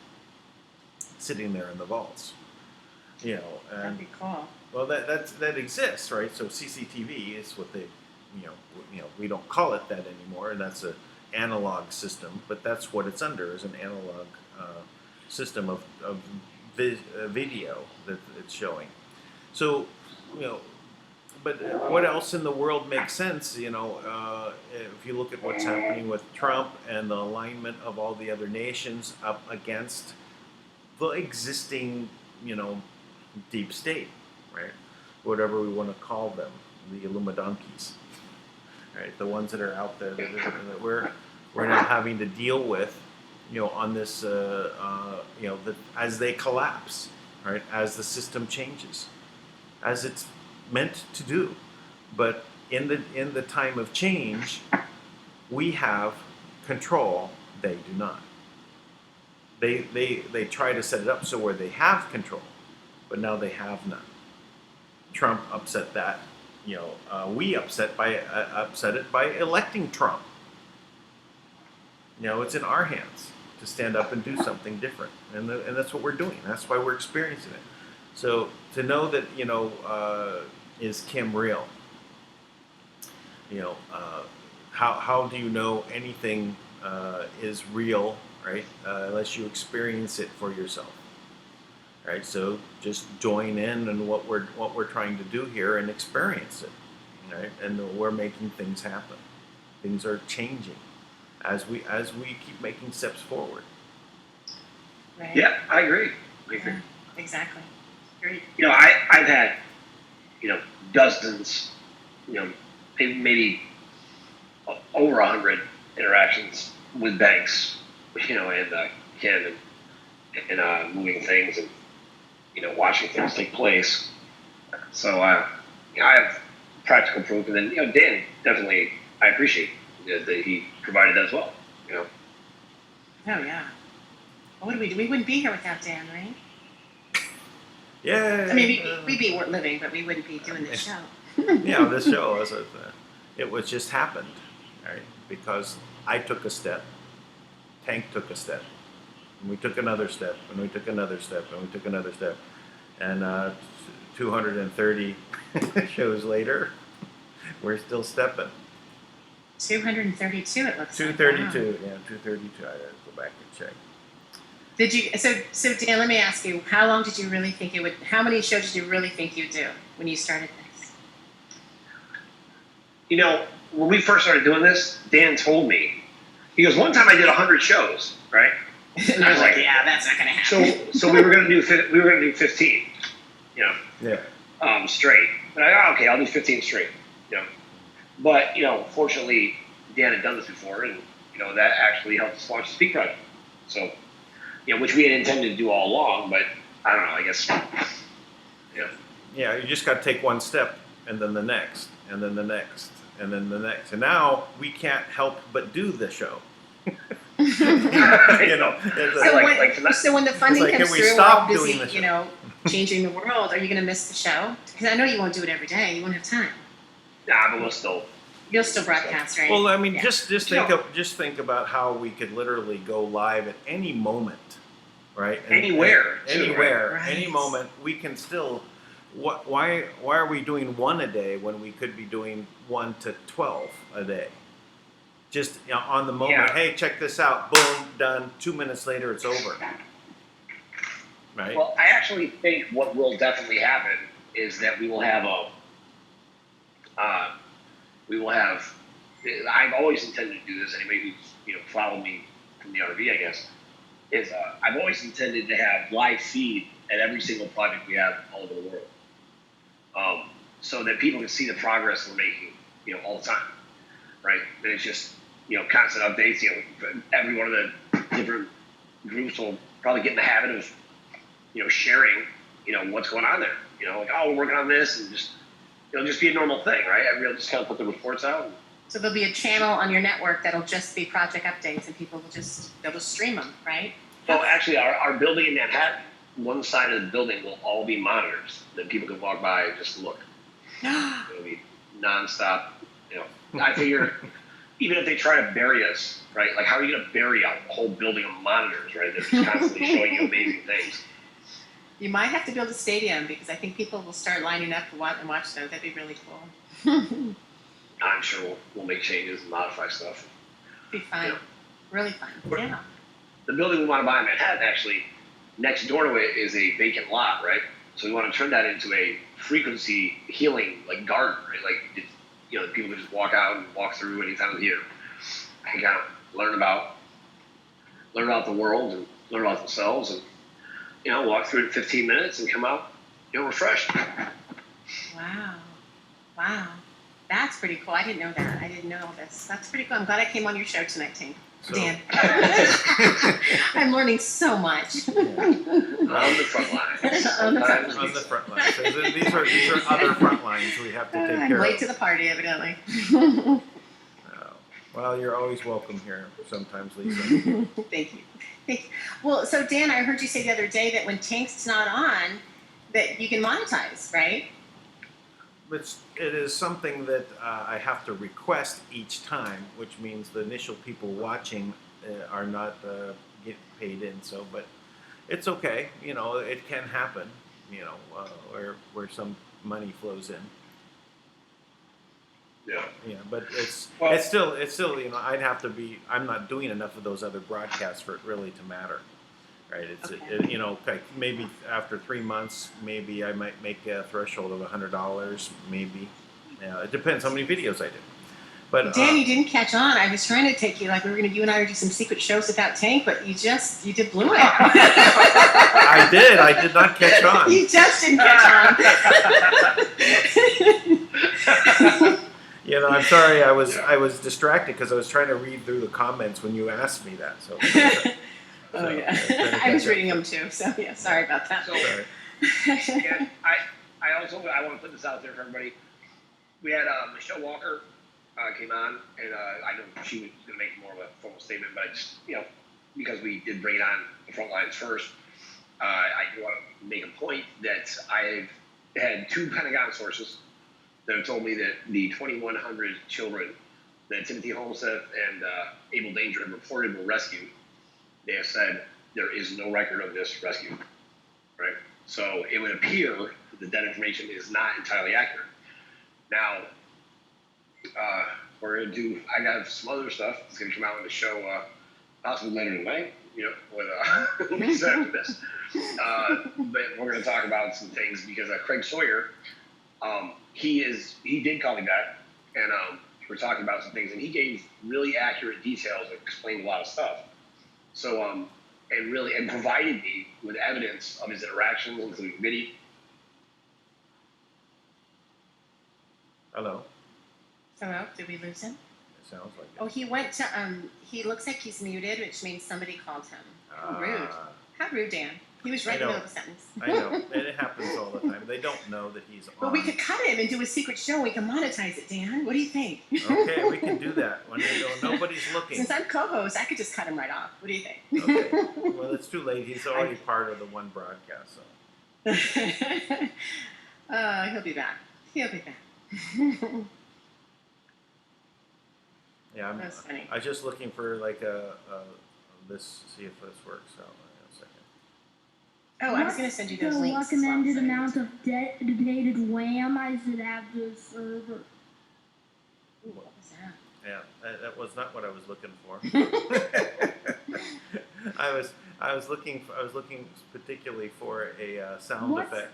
sitting there in the vaults. You know, and that'd be cool. Well, that exists, right? So CCTV is what they, you know, we don't call it that anymore, and that's an analog system, but that's what it's under, is an analog system of video that it's showing. So, you know, but what else in the world makes sense? You know, if you look at what's happening with Trump and the alignment of all the other nations up against the existing, you know, deep state, right? Whatever we want to call them, the Illuminantes, right? The ones that are out there that we're now having to deal with, you know, on this, you know, as they collapse, right? As the system changes, as it's meant to do. But in the time of change, we have control. They do not. They try to set it up so where they have control, but now they have none. Trump upset that. You know, we upset it by electing Trump. You know, it's in our hands to stand up and do something different, and that's what we're doing. That's why we're experiencing it. So to know that, you know, is Kim real? You know, how do you know anything is real, right? Unless you experience it for yourself, right? So just join in what we're trying to do here and experience it, right? And we're making things happen. Things are changing as we keep making steps forward. Right. Yeah, I agree. Yeah, exactly. Great. You know, I've had, you know, dozens, you know, maybe over 100 interactions with banks, you know, and Ken and moving things and, you know, watching things take place. So, you know, I have practical proof, and then, you know, Dan definitely, I appreciate that he provided that as well, you know. Oh yeah. What would we do? We wouldn't be here without Dan, right? Yeah. I mean, we'd be living, but we wouldn't be doing this show. Yeah, this show it was just happened, right? Because I took a step, Tank took a step, and we took another step, and we took another step, and we took another step, and 230 shows later, we're still stepping. 232, it looks 232, like. Wow. yeah, 232. I gotta go back and check. Did you? So Dan, let me ask you: how long did you really think it would? How many shows did you really think you'd do when you started this? You know, when we first started doing this, Dan told me, he goes, one time I did 100 shows, right? And I was like, yeah, that's not gonna happen. So we were gonna do 15, you know, Yeah. Straight. And okay, I'll do 15 straight, you know. But, you know, fortunately, Dan had done this before, and, you know, that actually helped us launch the Speak Project. So, you know, which we had intended to do all along, but I don't know, I guess, you know. Yeah, you just got to take one step, and then the next, and then the next, and then the next. And now we can't help but do the show. You know, so when the funding like, comes can we through, stop we're all busy, doing the show? you know, changing the world. Are you going to miss the show? Because I know you won't do it every day. You won't have time. Nah, but You'll still broadcast, right? Well, I mean, Yeah. just think about how we could literally go live at any moment, right? Anywhere, Right. Any moment, we can still. Why are we doing one a day when we could be doing 1 to 12 a day. Just on the moment, hey, check this out, boom, done. 2 minutes later, it's over. Right? Well, I actually think what will definitely happen is that we will have I've always intended to do this. Anybody who's followed me from the RV, I guess, is I've always intended to have live feed at every single project we have all over the world, so that people can see the progress we're making, all the time, right? And it's just constant updates. Every one of the different groups will probably get in the habit of sharing what's going on there. Like, oh, we're working on this, and just it'll just be a normal thing, right? Everybody will just kind of put the reports out. So there'll be a channel on your network that'll just be project updates, and people will they'll just stream them, right? Well, actually, our building in Manhattan, one side of the building will all be monitors that people can walk by and just look. It'll be nonstop. I figure even if they try to bury us, right? Like, how are you going to bury a whole building of monitors, right? They're just constantly showing you amazing things. You might have to build a stadium, because I think people will start lining up to watch those. That'd be really cool. I'm sure we'll make changes and modify stuff. Be fun. Really fun. Yeah. The building we want to buy in Manhattan, actually, next door to it is a vacant lot, right? So we want to turn that into a frequency healing, like, garden, right? Like, people can just walk out and walk through any time of the year. Hang out, learn about the world and learn about themselves, and walk through it in 15 minutes and come out, refreshed. Wow. That's pretty cool. I didn't know that. I didn't know all this. That's pretty cool. I'm glad I came on your show tonight, Tink. So, Dan. I'm learning so much. On the front lines. On the front on the front lines. So these are other front lines we have to take care of. I'm late to the party, evidently. Well, you're always welcome here sometimes, Lisa. Thank you. Well, so Dan, I heard you say the other day that when Tink's not on, that you can monetize, right? It is something that I have to request each time, which means the initial people watching are not getting paid in. So, but it's okay. It can happen. Where some money flows in. Yeah, but it's still I'd have to be. I'm not doing enough of those other broadcasts for it really to matter. Right, okay. Maybe after 3 months, maybe I might make a threshold of $100. Maybe, it depends how many videos I do. But Dan, you didn't catch on. I was trying to take you, like, you and I were do some secret shows without Tank, but you did blew it. I did not catch on. You just didn't catch on. I'm sorry. I was distracted because I was trying to read through the comments when you asked me that. So. Oh, yeah. I was reading them too, so yeah, sorry about that. So, yeah, I want to put this out there for everybody. We had Michelle Walker came on, and I know she was going to make more of a formal statement, but I just, because we did bring it on the front lines first, I do want to make a point that I've had 2 Pentagon sources that have told me that the 2,100 children that Timothy Homestead and Abel Danger have reported were rescued. They have said there is no record of this rescue, right? So it would appear that that information is not entirely accurate. Now, we're going to do, I got some other stuff that's going to come out in the show possibly later tonight, with Lisa after this. But we're going to talk about some things because Craig Sawyer, he did call me back, and we're talking about some things, and he gave really accurate details that explained a lot of stuff. So, and provided me with evidence of his interactions, including video. Hello. Hello, did we lose him? It sounds like it. Oh, he went to, he looks like he's muted, which means somebody called him. How rude. How rude, Dan. He was right in the middle of the sentence. I know. And it happens all the time. They don't know that he's on. But we could cut him and do a secret show. We can monetize it, Dan. What do you think? Okay, we can do that. When nobody's looking. Since I'm co-host, I could just cut him right off. What do you think? Okay. Well, it's too late. He's already part of the one broadcast. So. He'll be back. He'll be back. Yeah, That's funny. I was just looking for like this, see if this works out. Oh, I was going to send you those links. The recommended amount of dedicated RAM I should have to a server. Ooh, what was that? Yeah, that was not what I was looking for. I was looking particularly for a sound What? effect,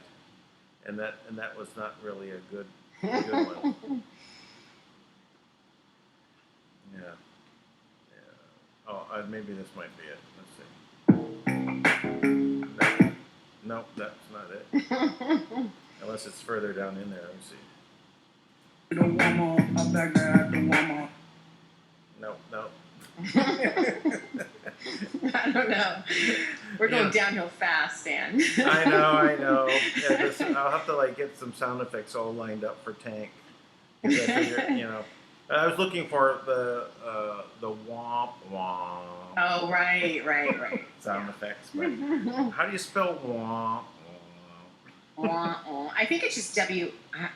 and that was not really a good one. Yeah. Oh, maybe this might be it. Let's see. No, that's not it. Unless it's further down in there. Let me see. No. I don't know. We're going downhill fast, Dan. I know. Yeah, I'll have to get some sound effects all lined up for Tank. I figure, I was looking for the womp womp. Oh, right. Sound effects. But how do you spell womp? I think it's just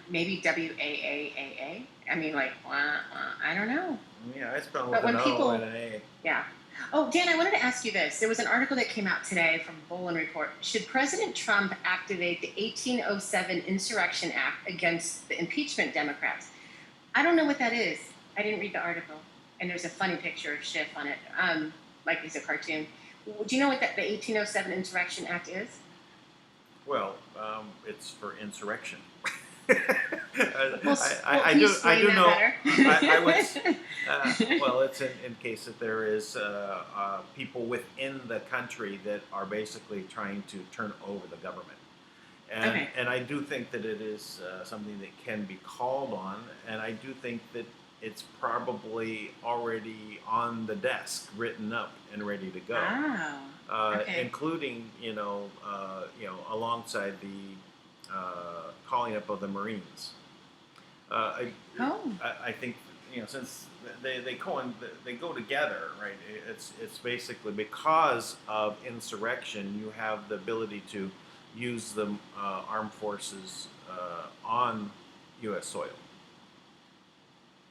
maybe WAAAA. I mean, I don't know. Yeah, I spell with an O and an A. Yeah. Oh, Dan, I wanted to ask you this. There was an article that came out today from Bolin Report. Should President Trump activate the 1807 Insurrection Act against the impeachment Democrats? I don't know what that is. I didn't read the article. And there's a funny picture of Schiff on it, like it's a cartoon. Do you know what the 1807 Insurrection Act is? Well, it's for insurrection. I do know. I would. Well, it's in case that there is people within the country that are basically trying to turn over the government, and I do think that it is something that can be called on, and I do think that it's probably already on the desk, written up and ready to go. Including alongside the calling up of the Marines. I think since they go together, right? It's basically because of insurrection, you have the ability to use the armed forces on U.S. soil.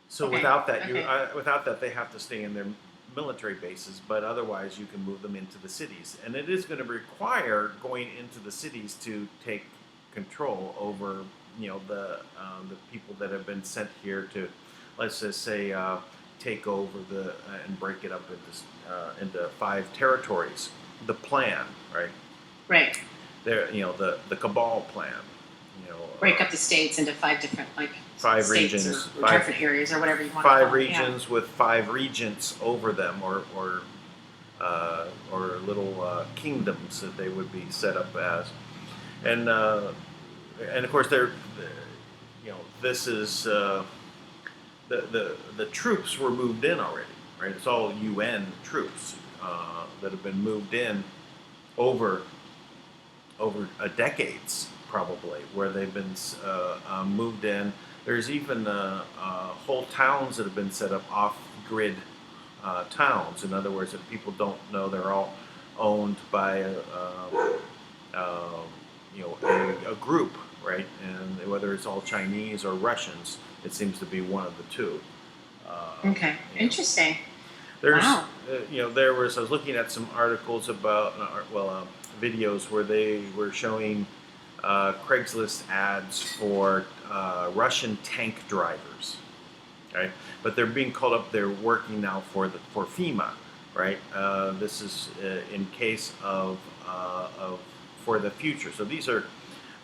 So without that, they have to stay in their military bases, but otherwise you can move them into the cities, and it is going to require going into the cities to take control over the people that have been sent here to, let's just say, take over and break it up into 5 territories. The plan, right there, the cabal plan, break up the states into 5 different 5 states regions, or different areas, or whatever you want. 5 regions with 5 regents over them, or little kingdoms that they would be set up as, and of course this is the troops were moved in already, right? It's all UN troops that have been moved in over decades, probably, where they've been moved in. There's even whole towns that have been set up off-grid towns. In other words, if people don't know, they're all owned by a group, right? And whether it's all Chinese or Russians, it seems to be one of the two. Interesting. There's, I was looking at some articles about, videos where they were showing Craigslist ads for Russian tank drivers, right? But they're being called up. They're working now for FEMA, right? This is in case of for the future. So these are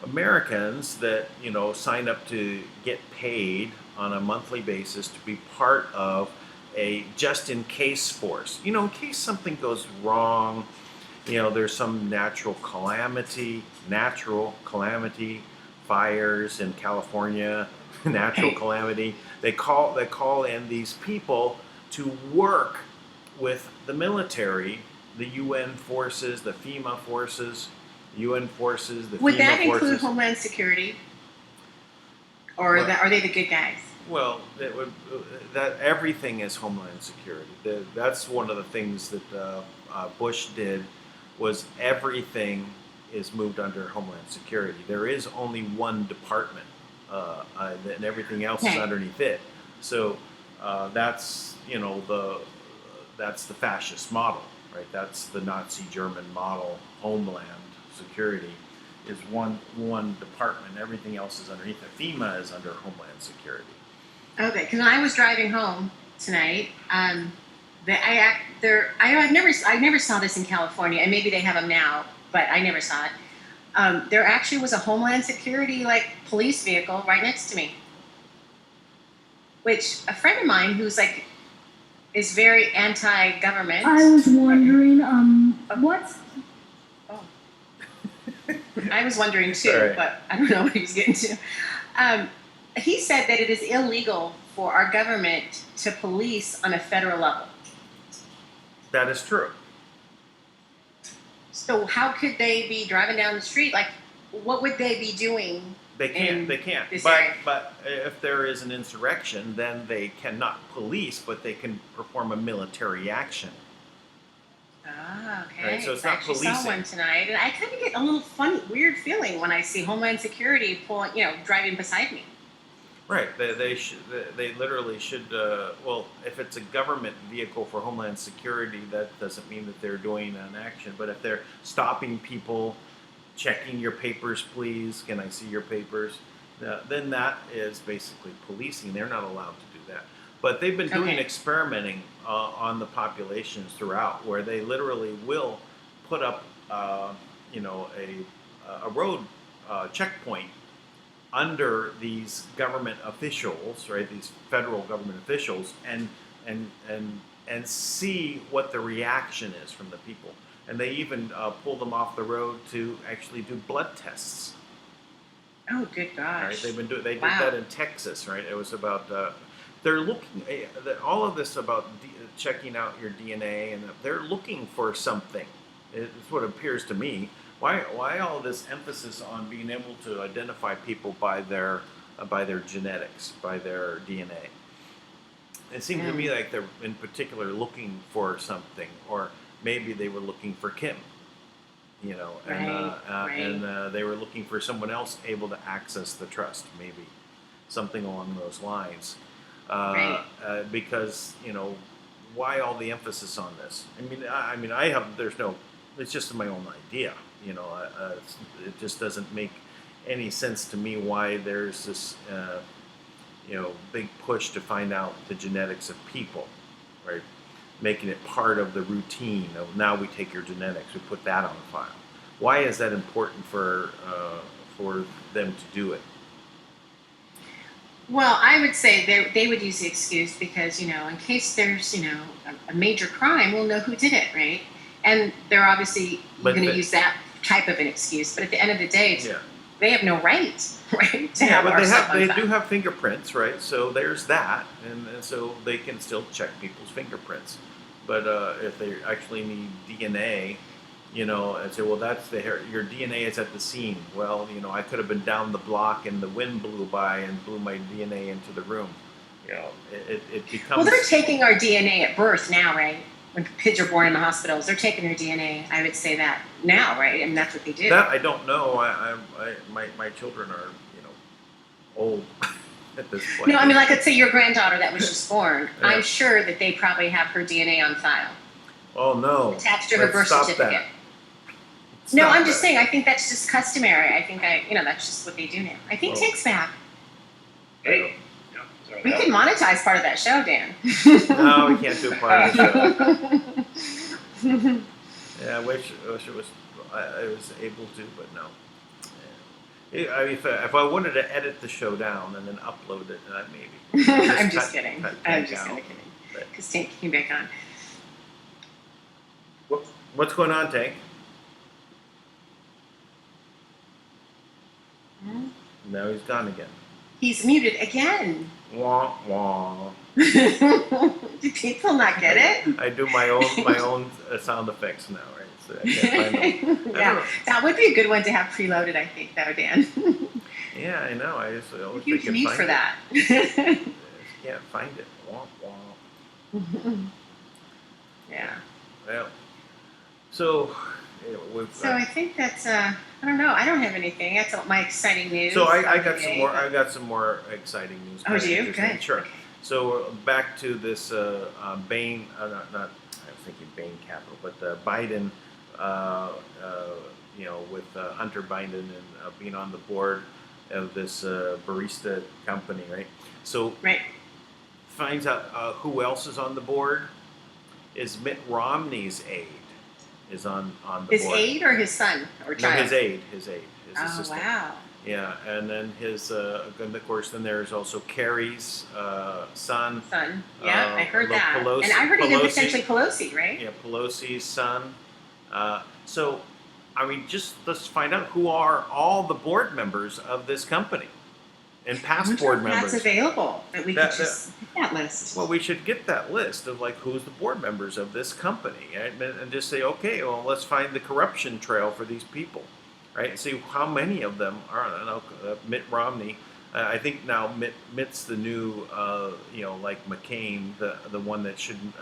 Americans that sign up to get paid on a monthly basis to be part of a just-in-case force. In case something goes wrong. There's some natural calamity, fires in California, natural calamity. They call in these people to work with the military, the UN forces, the FEMA forces, UN forces, the Would FEMA that forces. include Homeland Security? Or are they the good guys? Well, that everything is Homeland Security. That's one of the things that Bush did. Was everything is moved under Homeland Security. There is only one department, and everything else is underneath it. So that's that's the fascist model, right? That's the Nazi German model. Homeland Security is one department. Everything else is underneath it. FEMA is under Homeland Security. Okay, because when I was driving home tonight, I never saw this in California, and maybe they have them now, but I never saw it. There actually was a Homeland Security police vehicle right next to me, which a friend of mine who's is very anti-government. I was wondering, what's I was wondering too, Sorry. but I don't know what he was getting to. He said that it is illegal for our government to police on a federal level. That is true. So how could they be driving down the street? What would they be doing? They can't. They can't. this But area? but if there is an insurrection, then they cannot police, but they can perform a military action. Ah, okay. Right, so it's I not actually saw policing. one tonight, and I kind of get a little funny, weird feeling when I see Homeland Security driving beside me. Right. They literally should. Well, if it's a government vehicle for Homeland Security, that doesn't mean that they're doing an action. But if they're stopping people, checking your papers, please. Can I see your papers? Then that is basically policing. They're not allowed to do that. But they've been doing Okay. experimenting on the populations throughout, where they literally will put up, a road checkpoint under these government officials, right? These federal government officials, and see what the reaction is from the people. And they even pull them off the road to actually do blood tests. Oh, good gosh. Right? They did Wow. that in Texas, right? It was about they're looking all of this about checking out your DNA, and they're looking for something. It's what appears to me. Why all this emphasis on being able to identify people by their genetics, by their DNA? It seems to me like they're in particular looking for something, or maybe they were looking for Kim, and they were looking for someone else able to access the trust, maybe something along those lines. Because why all the emphasis on this? It's just my own idea. It just doesn't make any sense to me why there's this big push to find out the genetics of people, right? Making it part of the routine of now we take your genetics, we put that on file. Why is that important for them to do it? Well, I would say they would use the excuse because, in case there's, a major crime, we'll know who did it, right? And they're obviously going to use that type of an excuse. But at the end of the day, they have no right, right? To have but our stuff on they file. do have fingerprints, right? So there's that, and so they can still check people's fingerprints. But if they actually need DNA, and say, well, that's your DNA is at the scene. Well, I could have been down the block and the wind blew by and blew my DNA into the room. It becomes. Well, they're taking our DNA at birth now, right? When kids are born in the hospitals, they're taking their DNA. I would say that now, right? And that's what they do. That I don't know. My children are old at this point. No, let's say your granddaughter that was just born. Yeah. I'm sure that they probably have her DNA on file. Oh no! Attached to her birth certificate. No, I'm just saying. I think that's just customary. I think that's just what they do now. I think takes back. Hey. We can monetize part of that show, Dan. No, we can't do part of the show. Yeah, I wish it was. I was able to, but no. Yeah. If I wanted to edit the show down and then upload it, maybe. I'm just kidding. I'm just kind of kidding. Because Tank came back on. What's going on, Tank? No, he's gone again. He's muted again. Wah wah. Do people not get it? I do my own sound effects now, right? So I can't find them. Yeah, that would be a good one to have preloaded, I think, though, Dan. Yeah, I know. I just always Huge need for that. I just can't find it. Wah wah. Yeah. Well, so I think that's I don't know. I don't have anything. That's all my exciting news. So I got some more. I got some more exciting news. Oh, do you? Good. Sure. Okay. So back to this Bain. Not. I was thinking Bain Capital, but Biden. With Hunter Biden and being on the board of this barista company, right? So right. finds out who else is on the board. Is Mitt Romney's aide is on the His board. aide or his son or No, child? his aide, his Oh, assistant. wow. Yeah, and then his, and of course, then there's also Kerry's son. Son. Yeah, I heard that. Pelosi, And I heard even Pelosi. potentially Pelosi, right? Yeah, Pelosi's son. So, I mean, just let's find out who are all the board members of this company and I past wonder board if members. that's available, that we That- could just get that list. Well, we should get that list of like who's the board members of this company, right? And just say, okay, well, let's find the corruption trail for these people, right? And see how many of them are. I don't know, Mitt Romney. I think now Mitt's the new, like McCain, the one that shouldn't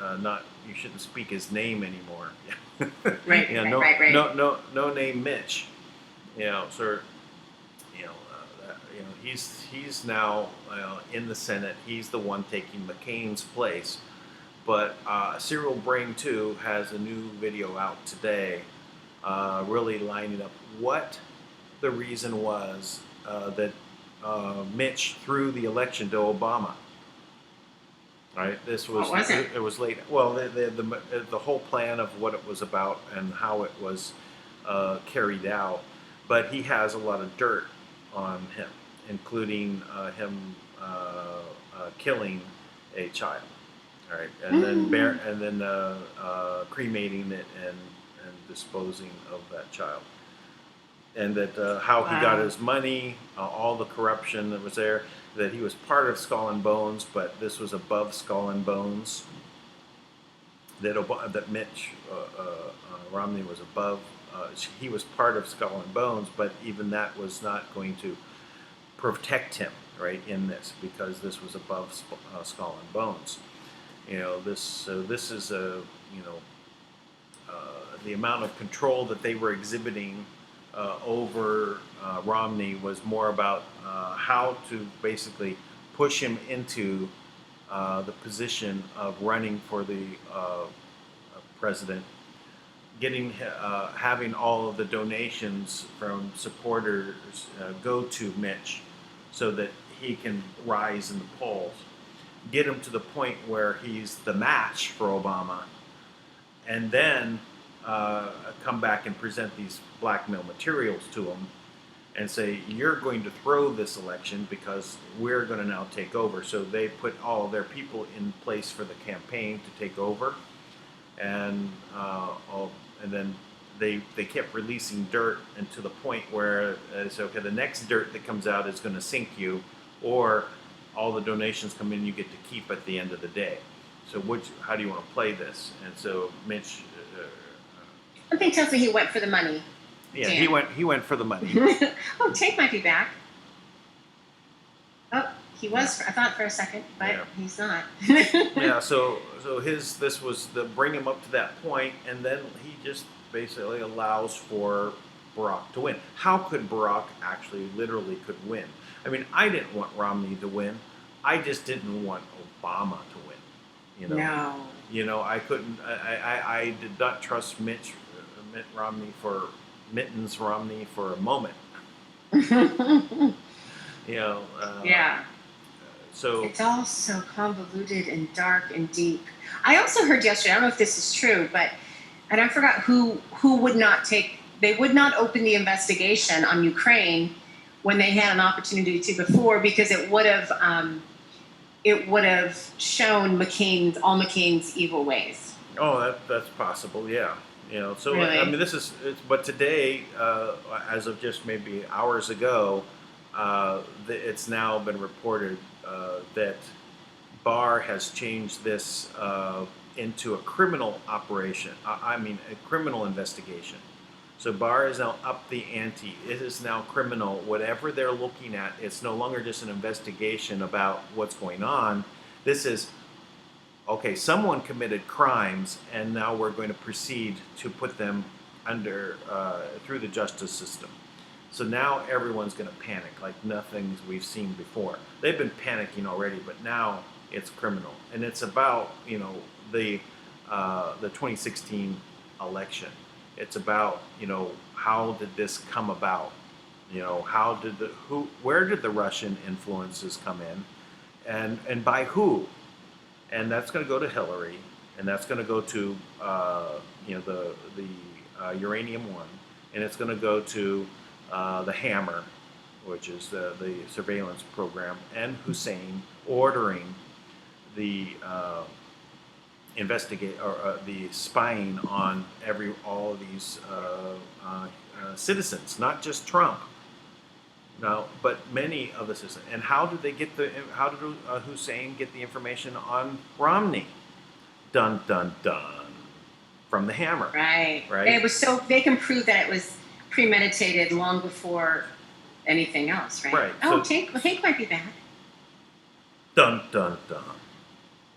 you shouldn't speak his name anymore. Right, Yeah, right. no name Mitch. So he's now in the Senate. He's the one taking McCain's place. But Cyril Brain 2 has a new video out today, really lining up what the reason was that Mitch threw the election to Obama. Right. This was What was it? It was late. Well, the whole plan of what it was about and how it was carried out. But he has a lot of dirt on him, including him killing a child. All right, and then cremating it and disposing of that child, and that how he got his money, all the corruption that was there. That he was part of Skull and Bones, but this was above Skull and Bones. That Mitch Romney was above. He was part of Skull and Bones, but even that was not going to protect him, right, in this, because this was above Skull and Bones. This is the amount of control that they were exhibiting over Romney was more about how to basically push him into the position of running for the president, having all of the donations from supporters go to Mitch, so that he can rise in the polls, get him to the point where he's the match for Obama, and then come back and present these blackmail materials to him and say, you're going to throw this election because we're going to now take over. So they put all their people in place for the campaign to take over, and then they kept releasing dirt, and to the point where they said, okay, the next dirt that comes out is going to sink you, or all the donations come in, you get to keep at the end of the day. So how do you want to play this? And so Mitch, Something tells me he went for the money. yeah, Dan. he went for the money. Oh, Tank might be back. Oh, he was. I thought for a second, but Yeah. he's not. Yeah, so this was the bring him up to that point, and then he just basically allows for Barack to win. How could Barack actually literally could win? I mean, I didn't want Romney to win. I just didn't want Obama to win. No. I couldn't. I did not trust Mitt Romney for Mittens Romney for a moment. Yeah. So It's all so convoluted and dark and deep. I also heard yesterday, I don't know if this is true, and I forgot who would not they would not open the investigation on Ukraine when they had an opportunity to before, because it would have shown all McCain's evil ways. oh, that's possible. Yeah. So Really? I mean, but today, as of just maybe hours ago, it's now been reported that Barr has changed this into a criminal operation. A criminal investigation. So Barr is now up the ante. It is now criminal. Whatever they're looking at, it's no longer just an investigation about what's going on. This is, okay, someone committed crimes, and now we're going to proceed to put them under through the justice system. So now everyone's going to panic like nothing we've seen before. They've been panicking already, but now it's criminal, and it's about the 2016 election. It's about how did this come about? How did where did the Russian influences come in, and by who? and that's going to go to Hillary, and that's going to go to the uranium one, and it's going to go to the Hammer, which is the surveillance program, and Hussein ordering the the spying on all of these citizens, not just Trump. No, but many of the citizens. And how did Hussein get the information on Romney? Dun dun dun. From the Hammer. Right. Right. And it was so they can prove that it was premeditated long before anything else, right? Right. Oh, So, Tank might be back. dun dun dun.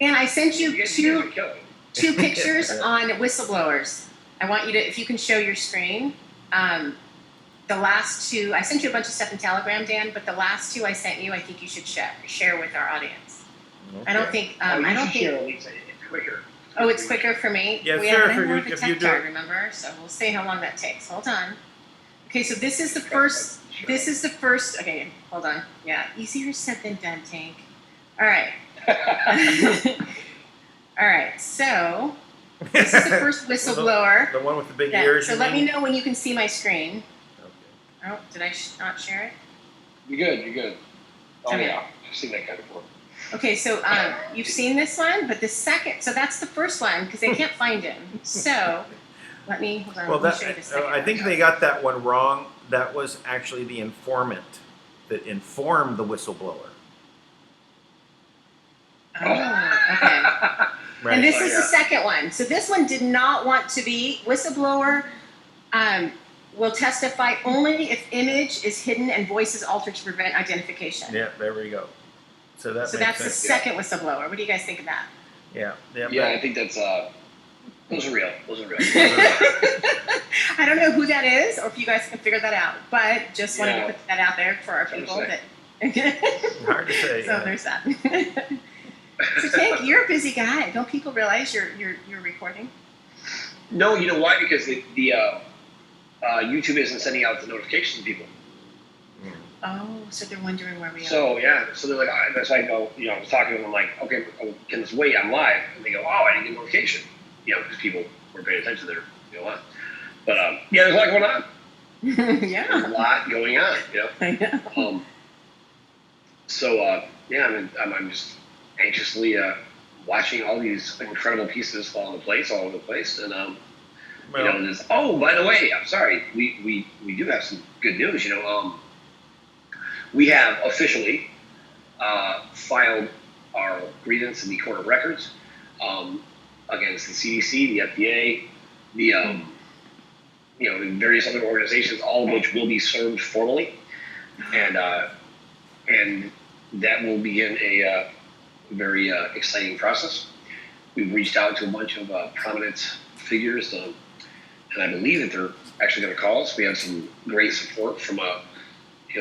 And I sent you You guys two are killing. two pictures on whistleblowers. I want you to, if you can show your screen. The last two, I sent you a bunch of stuff in Telegram, Dan, but the last two I sent you, I think you should share with our audience. Okay. I don't think, Oh, you I don't should think. share, Lisa. It's quicker. Oh, it's quicker for me. Yeah, we fair have for more you of a if tech you do guy, it. remember? So we'll see how long that takes. Hold on. Okay, so this is the first. This is the first. Okay, hold on. Yeah, easier said than done, Tank. All right. All right. So this is the first whistleblower. The one with the big Yeah, ears. so you let me mean? know when you can see my screen. Okay. Oh, did I not share it? You're good. You're good. Oh Okay. yeah, I've seen that kind of before. Okay, so you've seen this one, but the second, so that's the first one because they can't find him. So let me hold on. Well, let me show you the second I one. think they got that one wrong. That was actually the informant that informed the whistleblower. Oh, okay. Right. And this Oh, is yeah. the second one. So this one did not want to be whistleblower. Will testify only if image is hidden and voice is altered to prevent identification. Yeah, there we go. So that So makes that's the sense. second whistleblower. What do you guys think of that? Yeah. Yeah. Yeah, I think that's those are real. Those are real. I don't know who that is or if you guys can figure that out, but just wanted to Yeah. put that out there for our Hard to people. say. That Hard to say. so Yeah. there's that. So Tank, you're a busy guy. Don't people realize you're recording? No, you know why? Because the YouTube isn't sending out the notifications to people. Oh, so they're wondering where we are. So yeah, so they're like, so I go, I was talking to them, I'm like, okay, can this wait? I'm live, and they go, oh, I didn't get a notification, because people were paying attention to their live. But yeah, there's a lot going on. There's Yeah. a lot going on, I know. So yeah, I'm just anxiously watching all these incredible pieces fall into place all over the place, and Well, there's, oh, by the way, I'm sorry, we do have some good news. We have officially filed our grievance in the Court of Records against the CDC, the FDA, the various other organizations, all of which will be served formally, and that will begin a very exciting process. We've reached out to a bunch of prominent figures, and I believe that they're actually going to call us. We have some great support from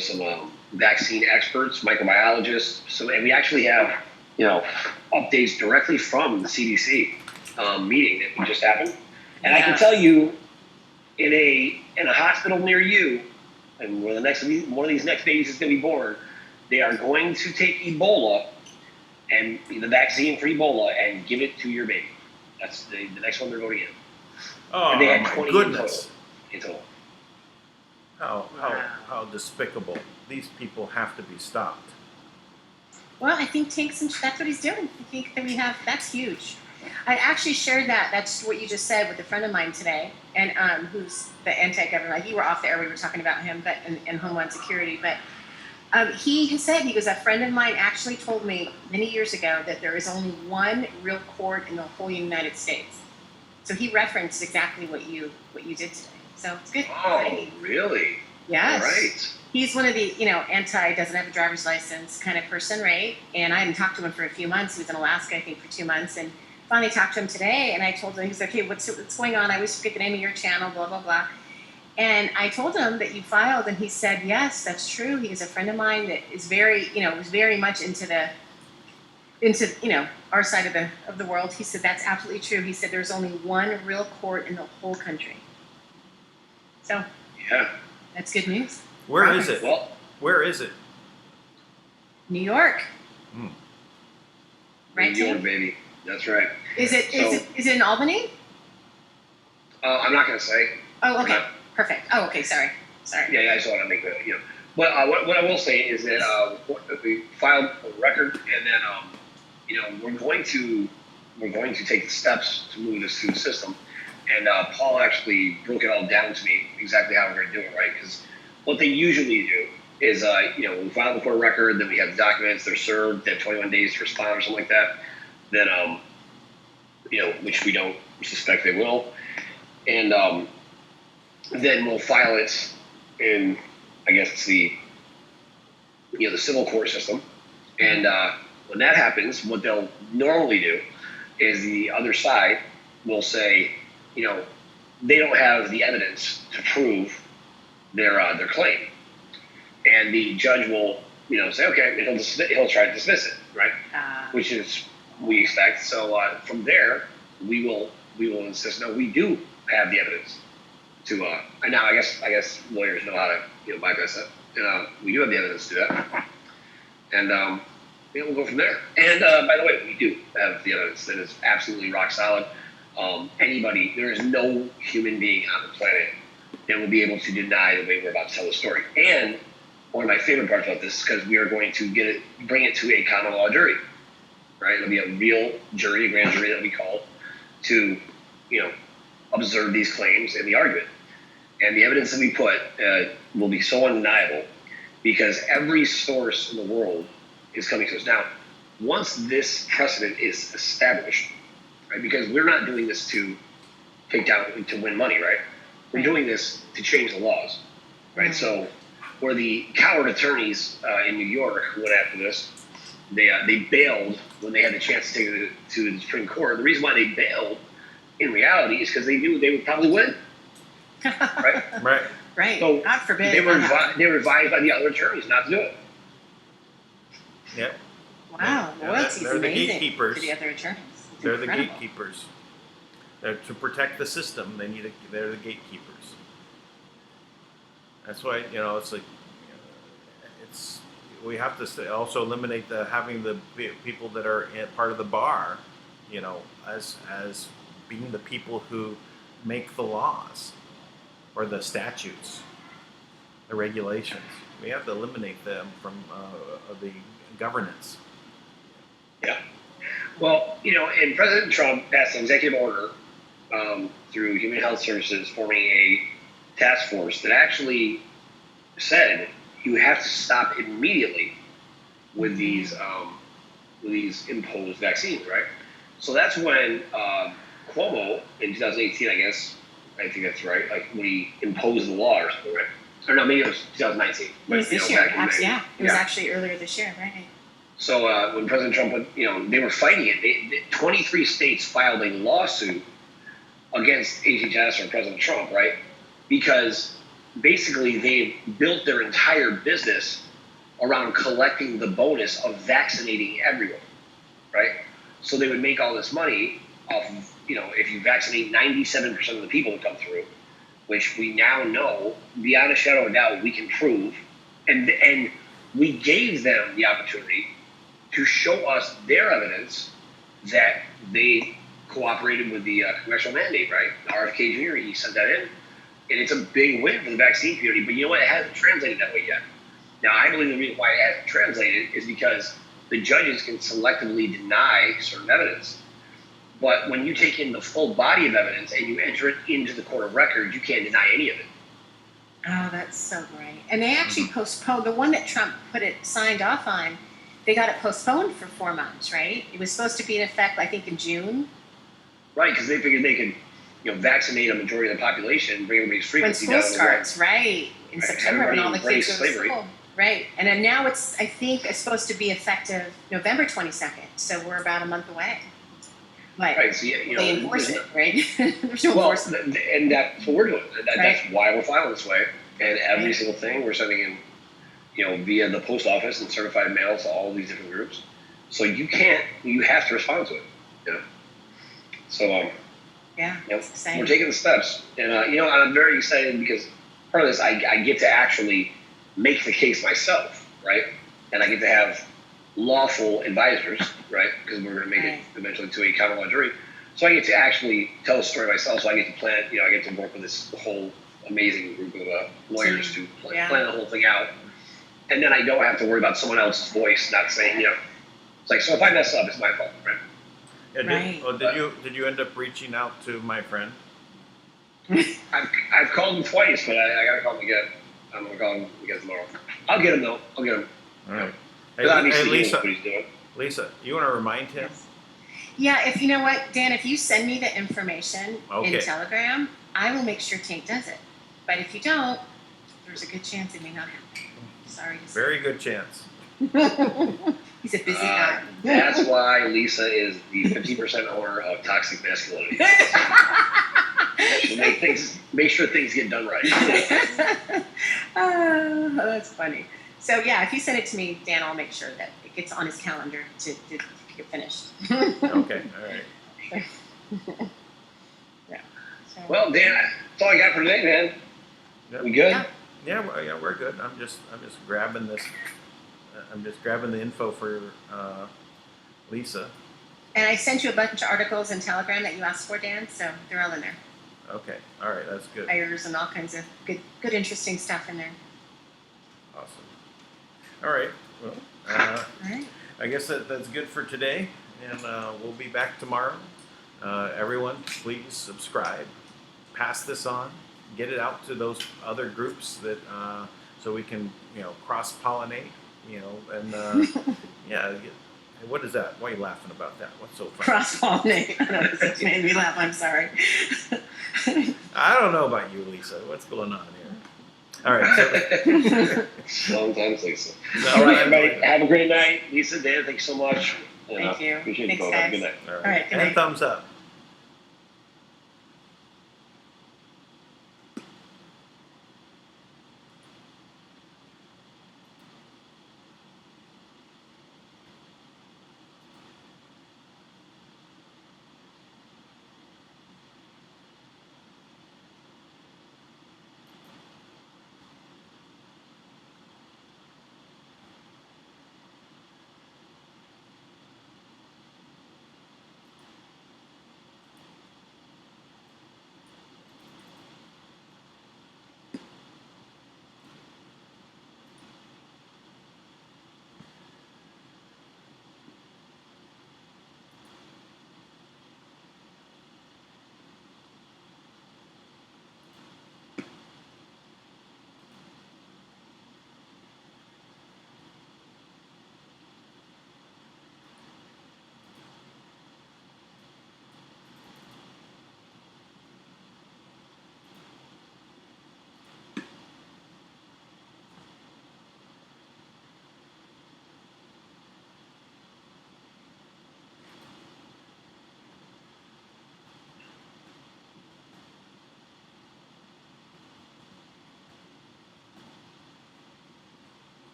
some vaccine experts, microbiologists. And we actually have updates directly from the CDC meeting that just happened. And I can tell you, in a hospital near you, and where one of these next babies is going to be born, they are going to take Ebola and the vaccine for Ebola and give it to your baby. That's the next one they're voting in. oh And they had my 20 goodness! in total. How despicable! These people have to be stopped. Well, I think Tank's that's what he's doing. I think that that's huge. I actually shared that. That's what you just said with a friend of mine today, and who's the anti-government. You were off the air. We were talking about him, but in Homeland Security. But he said a friend of mine actually told me many years ago that there is only one real court in the whole United States. So he referenced exactly what you did today. So it's good. Oh, Exciting. really? Yes. All right. He's one of the, doesn't have a driver's license kind of person, right? And I hadn't talked to him for a few months. He was in Alaska, I think, for 2 months. And finally talked to him today. And I told him, he's like, hey, what's going on? I always forget the name of your channel, blah, blah, blah. And I told him that you filed. And he said, yes, that's true. He is a friend of mine that is very, was very much into our side of the world. He said, that's absolutely true. He said, there's only one real court in the whole country. So Yeah. that's good news. Where is it? Well, Where is it? New York. right? New York, Tim? baby. That's right. Is it in Albany? I'm not going to say. Oh, okay. Perfect. Oh, okay. Sorry. Yeah, I just want to make that, But what I will say is that we filed a record, and then we're going to take the steps to move this through the system. And Paul actually broke it all down to me exactly how we're going to do it, right? Because what they usually do is, we file the court record, then we have the documents, they're served, they have 21 days to respond or something like that. Then, which we don't suspect they will. And then we'll file it in, I guess it's the civil court system. And when that happens, what they'll normally do is the other side will say, they don't have the evidence to prove their claim, and the judge will say, okay, he'll try to dismiss it, right? Which is we expect. So from there, we will insist, no, we do have the evidence to. And now I guess lawyers know how to bypass that. And we do have the evidence to do that, and we'll go from there. And by the way, we do have the evidence that is absolutely rock solid. There is no human being on the planet that will be able to deny the way we're about to tell the story. And one of my favorite parts about this is because we are going to bring it to a common law jury, right? It'll be a real jury, a grand jury that we call to, observe these claims and the argument. And the evidence that we put will be so undeniable because every source in the world is coming to us. Now, once this precedent is established, right? Because we're not doing this to win money, right? We're doing this to change the laws, right? So, where the coward attorneys in New York who went after this, they bailed when they had the chance to take it to the Supreme Court. The reason why they bailed, in reality, is because they knew they would probably win, right? Right. So God forbid. they were advised by the other attorneys not to do it. Yep. Wow, loyalty is they're the amazing gatekeepers. to the other attorneys. It's They're incredible. the gatekeepers. To protect the system, they're the gatekeepers. That's why it's like we have to also eliminate having the people that are part of the bar, as being the people who make the laws or the statutes, the regulations. We have to eliminate them from the governance. Yeah. Well, and President Trump passed an executive order through Human Health Services forming a task force that actually said you have to stop immediately with these imposed vaccines, right? So that's when Cuomo in 2018, I guess, I think that's right, like when he imposed the law or something, right? Or no, maybe it was 2019. It was this year, yeah. It was Yeah. actually earlier this year, right? So when President Trump, they were fighting it. 23 states filed a lawsuit against HHS or President Trump, right? Because basically they built their entire business around collecting the bonus of vaccinating everyone, right? So they would make all this money off of, if you vaccinate 97% of the people who come through, which we now know, beyond a shadow of a doubt, we can prove. And we gave them the opportunity to show us their evidence that they cooperated with the congressional mandate, right? RFK Jr., he sent that in. And it's a big win for the vaccine community. But you know what? It hasn't translated that way yet. Now, I believe the reason why it hasn't translated is because the judges can selectively deny certain evidence. But when you take in the full body of evidence and you enter it into the court of record, you can't deny any of it. Oh, that's so great. And they actually postponed the one that Trump signed off on. They got it postponed for 4 months, right? It was supposed to be in effect, I think, in June. Right, because they figured they could, vaccinate a majority of the population, bring everybody's frequency When down. school starts, right? In September, when all the kids go to school. Right. And then now it's supposed to be effective November 22nd. So we're about a month away. But right, so they enforce it, right? There's no enforcement. And that's what we're doing. That's why we're filing this way. And every single thing we're sending in, via the post office and certified mail to all these different groups. So you have to respond to it. So it's exciting. we're taking the steps, and I'm very excited because part of this I get to actually make the case myself, right? And I get to have lawful advisors right? Because we're going to make Right. it eventually to a common law jury. So I get to actually tell the story myself. So I get to plan, I get to work with this whole amazing group of lawyers to Yeah. plan the whole thing out. And then I don't have to worry about someone else's voice not saying, it's like, so if I mess up, it's my fault, right? Right. Did you end up reaching out to my friend? I've called him twice, but I got to call him again. I'm going to call him again tomorrow. I'll get him, though. I'll get him. All right. Because obviously he knows Lisa, what he's doing. Lisa, you want to remind him? Yes. Yeah, if you know what, Dan, if you send me the information Okay. in Telegram, I will make sure Tank does it. But if you don't, there's a good chance it may not happen. Sorry to say. Very good chance. He's a busy guy. That's why Lisa is the 50% owner of Toxic Masculinity. She'll make sure things get done right. Oh, that's funny. So yeah, if you send it to me, Dan, I'll make sure that it gets on his calendar to get finished. Okay, all right. Yeah. So, Well, Dan, that's all I got for today, man. Yep. We good? Yeah. Yeah, we're good. I'm just grabbing this. I'm just grabbing the info for Lisa. and I sent you a bunch of articles in Telegram that you asked for, Dan. So they're all in there. Okay, all right, that's good. Fires and all kinds of good, interesting stuff in there. Awesome. All right. Well, All right. I guess that's good for today, and we'll be back tomorrow. Everyone, please subscribe, pass this on, get it out to those other groups that so we can cross pollinate, and yeah. What is that? Why are you laughing about that? What's so funny? Cross-pollinate. I know this just made me laugh. I'm sorry. I don't know about you, Lisa. What's going on here? All right. So, Sometimes, Lisa. so All right, everybody. Have a great night. Lisa, Dan, thanks so much. Thank you. Appreciate Thanks, you both. Have a guys. good night. All All right, good and night. thumbs up.